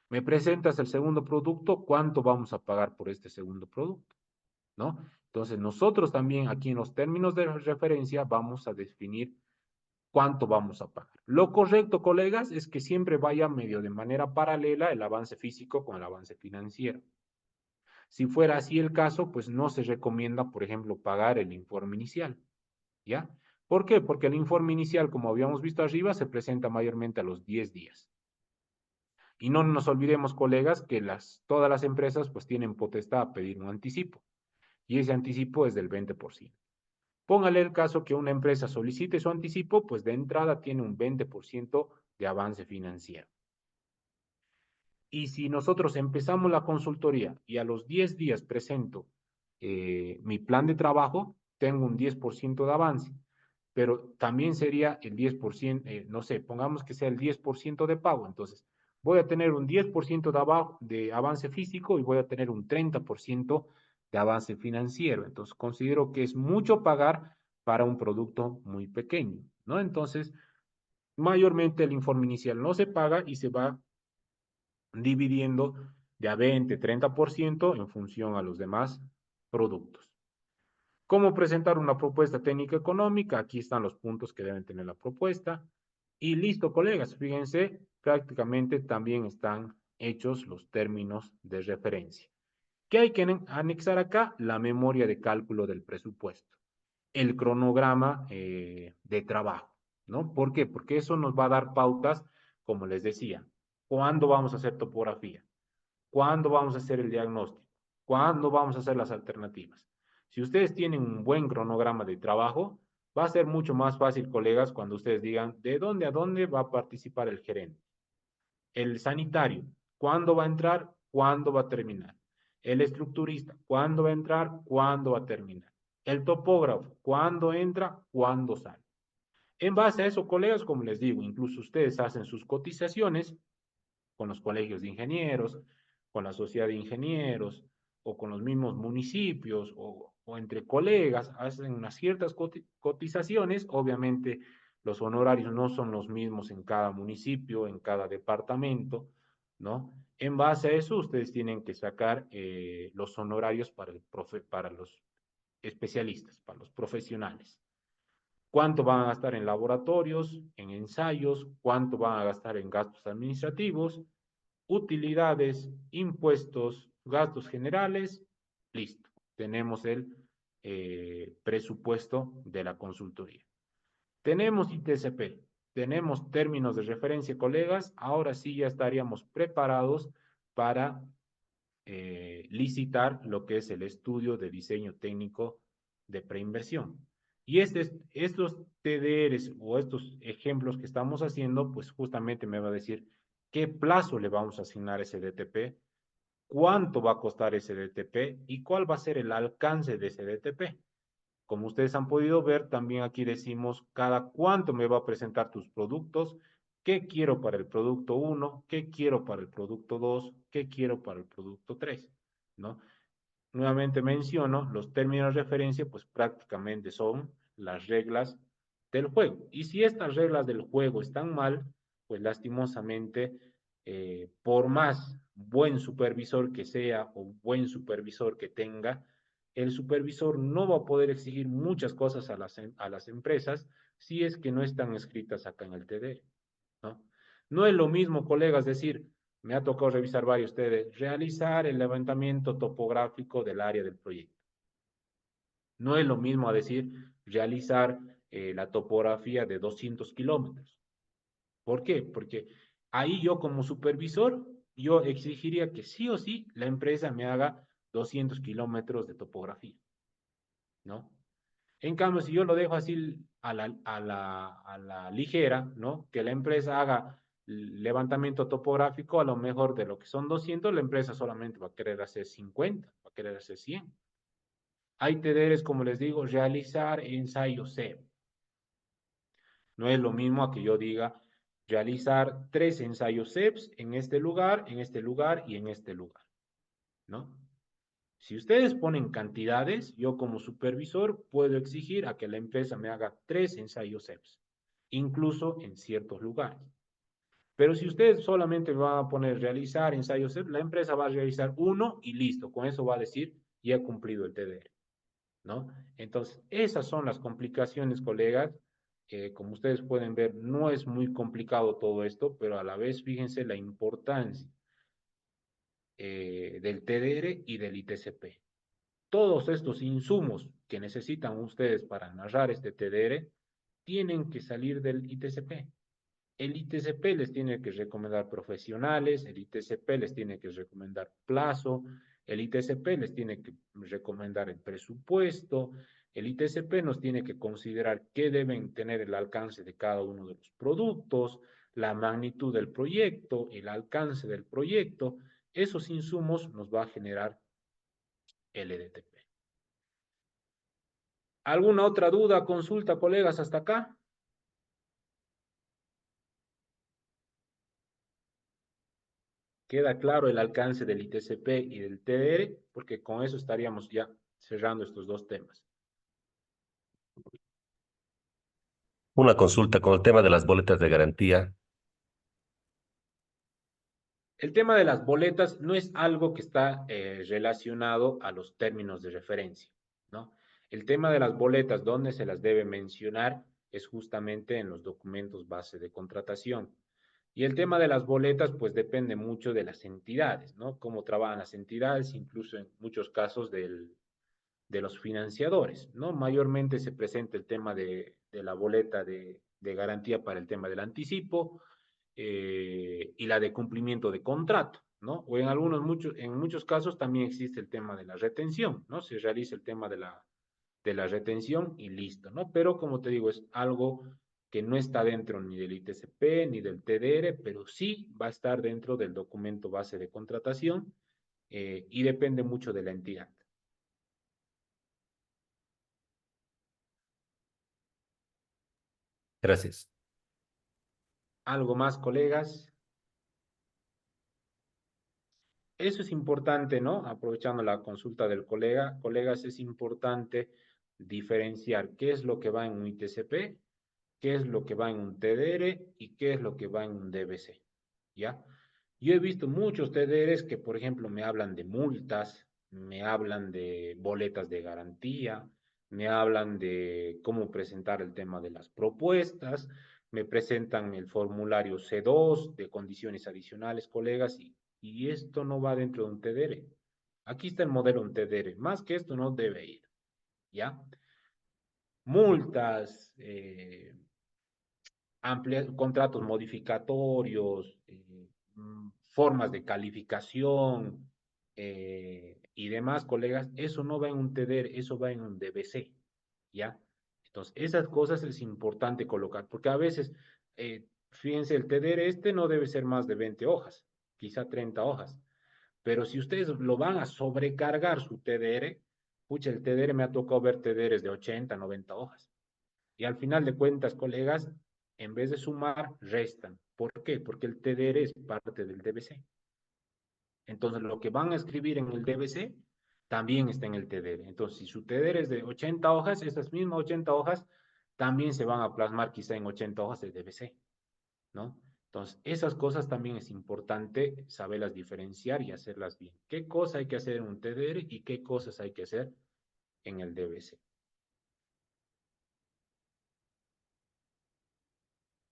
Me presentas el segundo producto, ¿cuánto vamos a pagar por este segundo producto? ¿No? Entonces, nosotros también aquí en los términos de referencia vamos a definir cuánto vamos a pagar. Lo correcto, colegas, es que siempre vaya medio de manera paralela el avance físico con el avance financiero. Si fuera así el caso, pues no se recomienda, por ejemplo, pagar el informe inicial, ¿ya? ¿Por qué? Porque el informe inicial, como habíamos visto arriba, se presenta mayormente a los 10 días. Y no nos olvidemos, colegas, que todas las empresas pues tienen potestad a pedir un anticipo. Y ese anticipo es del 20%. Póngale el caso que una empresa solicite su anticipo, pues de entrada tiene un 20% de avance financiero. Y si nosotros empezamos la consultoría y a los 10 días presento mi plan de trabajo, tengo un 10% de avance. pero también sería el 10%, no sé, pongamos que sea el 10% de pago. Entonces, voy a tener un 10% de avance físico y voy a tener un 30% de avance financiero. Entonces, considero que es mucho pagar para un producto muy pequeño, ¿no? Entonces, mayormente el informe inicial no se paga y se va dividiendo de a 20, 30% en función a los demás productos. ¿Cómo presentar una propuesta técnica económica? Aquí están los puntos que deben tener la propuesta. Y listo, colegas, fíjense, prácticamente también están hechos los términos de referencia. ¿Qué hay que anexar acá? La memoria de cálculo del presupuesto, el cronograma de trabajo, ¿no? ¿Por qué? Porque eso nos va a dar pautas, como les decía, ¿cuándo vamos a hacer topografía? ¿Cuándo vamos a hacer el diagnóstico? ¿Cuándo vamos a hacer las alternativas? Si ustedes tienen un buen cronograma de trabajo, va a ser mucho más fácil, colegas, cuando ustedes digan de dónde a dónde va a participar el gerente. El sanitario, ¿cuándo va a entrar? ¿Cuándo va a terminar? El estructurista, ¿cuándo va a entrar? ¿Cuándo va a terminar? El topógrafo, ¿cuándo entra? ¿Cuándo sale? En base a eso, colegas, como les digo, incluso ustedes hacen sus cotizaciones con los colegios de ingenieros, con la sociedad de ingenieros o con los mismos municipios o entre colegas, hacen unas ciertas cotizaciones. Obviamente los honorarios no son los mismos en cada municipio, en cada departamento, ¿no? En base a eso, ustedes tienen que sacar los honorarios para los especialistas, para los profesionales. ¿Cuánto van a gastar en laboratorios, en ensayos? ¿Cuánto van a gastar en gastos administrativos? Utilidades, impuestos, gastos generales, listo. Tenemos el presupuesto de la consultoría. Tenemos ITCP, tenemos términos de referencia, colegas. Ahora sí ya estaríamos preparados para licitar lo que es el estudio de diseño técnico de preinversión. Y estos TDRs o estos ejemplos que estamos haciendo, pues justamente me va a decir qué plazo le vamos a asignar a ese DTP, cuánto va a costar ese DTP y cuál va a ser el alcance de ese DTP. Como ustedes han podido ver, también aquí decimos cada cuánto me va a presentar tus productos, qué quiero para el producto 1, qué quiero para el producto 2, qué quiero para el producto 3, ¿no? Nuevamente menciono, los términos de referencia, pues prácticamente son las reglas del juego. Y si estas reglas del juego están mal, pues lastimosamente, por más buen supervisor que sea o buen supervisor que tenga, el supervisor no va a poder exigir muchas cosas a las empresas si es que no están escritas acá en el TD, ¿no? No es lo mismo, colegas, decir, me ha tocado revisar varios ustedes, realizar el levantamiento topográfico del área del proyecto. No es lo mismo a decir realizar la topografía de 200 kilómetros. ¿Por qué? Porque ahí yo como supervisor, yo exigiría que sí o sí la empresa me haga 200 kilómetros de topografía, ¿no? En cambio, si yo lo dejo así a la ligera, ¿no? Que la empresa haga levantamiento topográfico, a lo mejor de lo que son 200, la empresa solamente va a querer hacer 50, va a querer hacer 100. Hay TDRs, como les digo, realizar ensayos C. No es lo mismo a que yo diga realizar 3 ensayos CEPS en este lugar y en este lugar, ¿no? Si ustedes ponen cantidades, yo como supervisor puedo exigir a que la empresa me haga 3 ensayos CEPS, incluso en ciertos lugares. Pero si ustedes solamente van a poner realizar ensayos CEPS, la empresa va a realizar uno y listo. Con eso va a decir, ya he cumplido el TDR, ¿no? Entonces, esas son las complicaciones, colegas. Como ustedes pueden ver, no es muy complicado todo esto, pero a la vez fíjense la importancia del TDR y del ITCP. Todos estos insumos que necesitan ustedes para narrar este TDR tienen que salir del ITCP. El ITCP les tiene que recomendar profesionales, el ITCP les tiene que recomendar plazo, el ITCP les tiene que recomendar el presupuesto, el ITCP nos tiene que considerar qué deben tener el alcance de cada uno de los productos, la magnitud del proyecto, el alcance del proyecto. Esos insumos nos va a generar el EDTP. ¿Alguna otra duda, consulta, colegas, hasta acá? Queda claro el alcance del ITCP y del TDR, porque con eso estaríamos ya cerrando estos dos temas. Una consulta con el tema de las boletas de garantía. El tema de las boletas no es algo que está relacionado a los términos de referencia, ¿no? El tema de las boletas, donde se las debe mencionar, es justamente en los documentos base de contratación. Y el tema de las boletas, pues depende mucho de las entidades, ¿no? Cómo trabajan las entidades, incluso en muchos casos de los financiadores, ¿no? Mayormente se presenta el tema de la boleta de garantía para el tema del anticipo y la de cumplimiento de contrato, ¿no? O en muchos casos también existe el tema de la retención, ¿no? Se realiza el tema de la retención y listo, ¿no? Pero como te digo, es algo que no está dentro ni del ITCP ni del TDR, pero sí va a estar dentro del documento base de contratación y depende mucho de la entidad. Gracias. ¿Algo más, colegas? Eso es importante, ¿no? Aprovechando la consulta del colega, colegas, es importante diferenciar qué es lo que va en un ITCP, qué es lo que va en un TDR y qué es lo que va en un DBC, ¿ya? Yo he visto muchos TDRs que, por ejemplo, me hablan de multas, me hablan de boletas de garantía, me hablan de cómo presentar el tema de las propuestas, me presentan el formulario C2 de condiciones adicionales, colegas, y esto no va dentro de un TDR. Aquí está el modelo de un TDR. Más que esto no debe ir, ¿ya? Multas, contratos modificatorios, formas de calificación y demás, colegas, eso no va en un TDR, eso va en un DBC, ¿ya? Entonces, esas cosas es importante colocar, porque a veces, fíjense, el TDR este no debe ser más de 20 hojas, quizá 30 hojas, pero si ustedes lo van a sobrecargar su TDR, pucha, el TDR me ha tocado ver TDRs de 80, 90 hojas. Y al final de cuentas, colegas, en vez de sumar, restan. ¿Por qué? Porque el TDR es parte del DBC. Entonces, lo que van a escribir en el DBC también está en el TDR. Entonces, si su TDR es de 80 hojas, esas mismas 80 hojas también se van a plasmar quizá en 80 hojas de DBC, ¿no? Entonces, esas cosas también es importante saberlas diferenciar y hacerlas bien. ¿Qué cosa hay que hacer en un TDR y qué cosas hay que hacer en el DBC?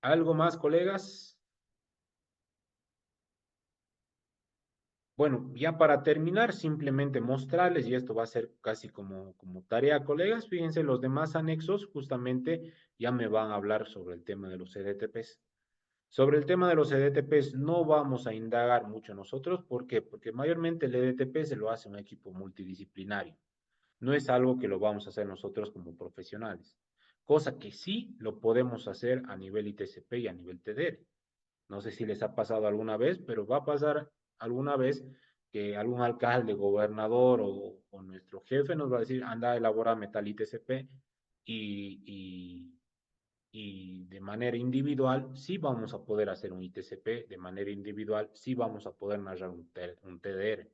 ¿Algo más, colegas? Bueno, ya para terminar, simplemente mostrarles, y esto va a ser casi como tarea, colegas, fíjense, los demás anexos justamente ya me van a hablar sobre el tema de los EDTPs. Sobre el tema de los EDTPs no vamos a indagar mucho nosotros, ¿por qué? Porque mayormente el EDTP se lo hace un equipo multidisciplinario. No es algo que lo vamos a hacer nosotros como profesionales, cosa que sí lo podemos hacer a nivel ITCP y a nivel TDR. No sé si les ha pasado alguna vez, pero va a pasar alguna vez que algún alcalde, gobernador o nuestro jefe nos va a decir, anda a elaborar metal ITCP y, y, y de manera individual sí vamos a poder hacer un ITCP, de manera individual sí vamos a poder narrar un TDR,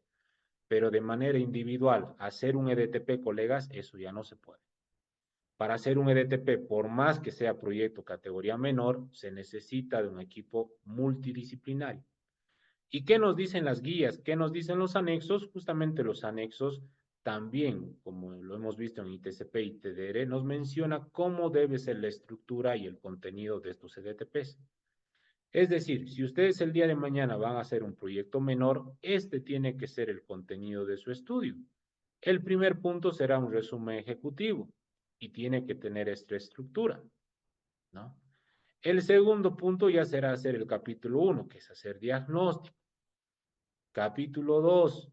pero de manera individual hacer un EDTP, colegas, eso ya no se puede. Para hacer un EDTP, por más que sea proyecto categoría menor, se necesita de un equipo multidisciplinario. ¿Y qué nos dicen las guías? ¿Qué nos dicen los anexos? Justamente los anexos también, como lo hemos visto en ITCP y TDR, nos menciona cómo debe ser la estructura y el contenido de estos EDTPs. Es decir, si ustedes el día de mañana van a hacer un proyecto menor, este tiene que ser el contenido de su estudio. El primer punto será un resumen ejecutivo y tiene que tener esta estructura, ¿no? El segundo punto ya será hacer el capítulo 1, que es hacer diagnóstico. Capítulo 2,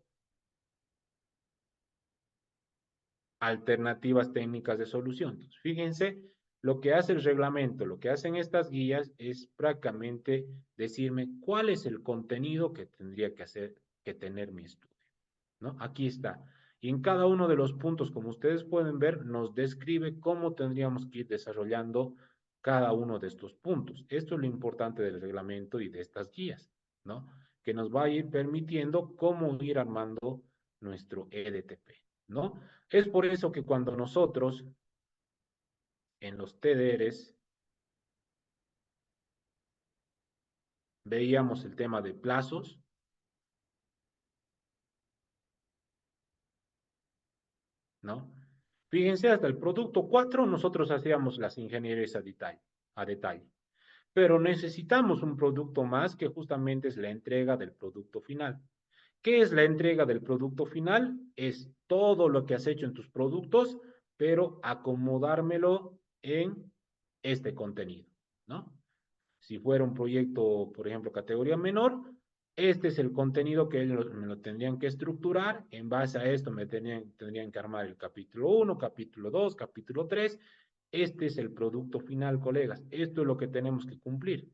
alternativas técnicas de solución. Entonces, fíjense, lo que hace el reglamento, lo que hacen estas guías es prácticamente decirme cuál es el contenido que tendría que hacer, que tener mi estudio, ¿no? Aquí está. Y en cada uno de los puntos, como ustedes pueden ver, nos describe cómo tendríamos que ir desarrollando cada uno de estos puntos. Esto es lo importante del reglamento y de estas guías, ¿no? Que nos va a ir permitiendo cómo ir armando nuestro EDTP, ¿no? Es por eso que cuando nosotros en los TDRs veíamos el tema de plazos, ¿no? Fíjense, hasta el producto 4 nosotros hacíamos las ingenierías a detalle, pero necesitamos un producto más que justamente es la entrega del producto final. ¿Qué es la entrega del producto final? Es todo lo que has hecho en tus productos, pero acomodármelo en este contenido, ¿no? Si fuera un proyecto, por ejemplo, categoría menor, este es el contenido que ellos me lo tendrían que estructurar. En base a esto me tendrían que armar el capítulo 1, capítulo 2, capítulo 3. Este es el producto final, colegas. Esto es lo que tenemos que cumplir.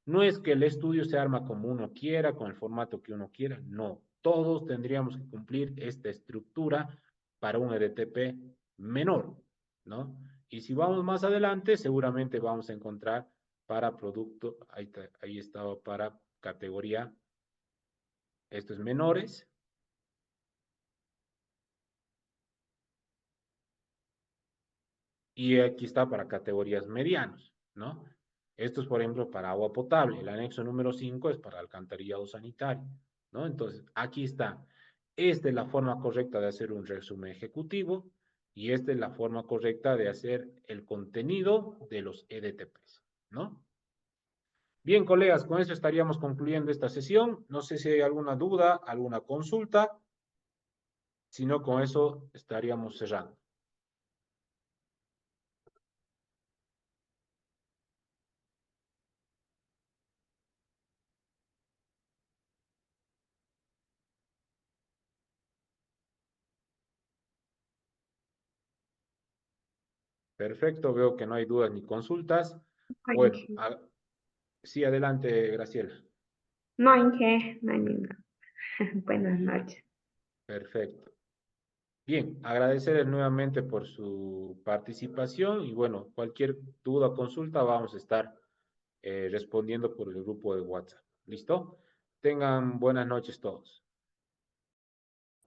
No es que el estudio se arma como uno quiera, con el formato que uno quiera. No, todos tendríamos que cumplir esta estructura para un EDTP menor, ¿no? Y si vamos más adelante, seguramente vamos a encontrar para producto, ahí estaba para categoría, esto es menores, y aquí está para categorías medianos, ¿no? Esto es, por ejemplo, para agua potable, el anexo número 5 es para alcantarillado sanitario, ¿no? Entonces, aquí está. Esta es la forma correcta de hacer un resumen ejecutivo y esta es la forma correcta de hacer el contenido de los EDTPs, ¿no? Bien, colegas, con eso estaríamos concluyendo esta sesión. No sé si hay alguna duda, alguna consulta. Si no, con eso estaríamos cerrando. Perfecto, veo que no hay dudas ni consultas. Ay, Bueno, sí, adelante, Graciela. no hay que, no hay ninguna. Buenas noches. Perfecto. Bien, agradecerles nuevamente por su participación y bueno, cualquier duda o consulta vamos a estar respondiendo por el grupo de WhatsApp. ¿Listo? Tengan buenas noches todos.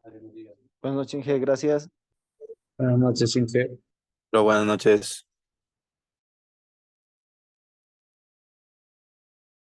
Buenas noches, Inge, gracias. Buenas noches, Inge. Hola, buenas noches.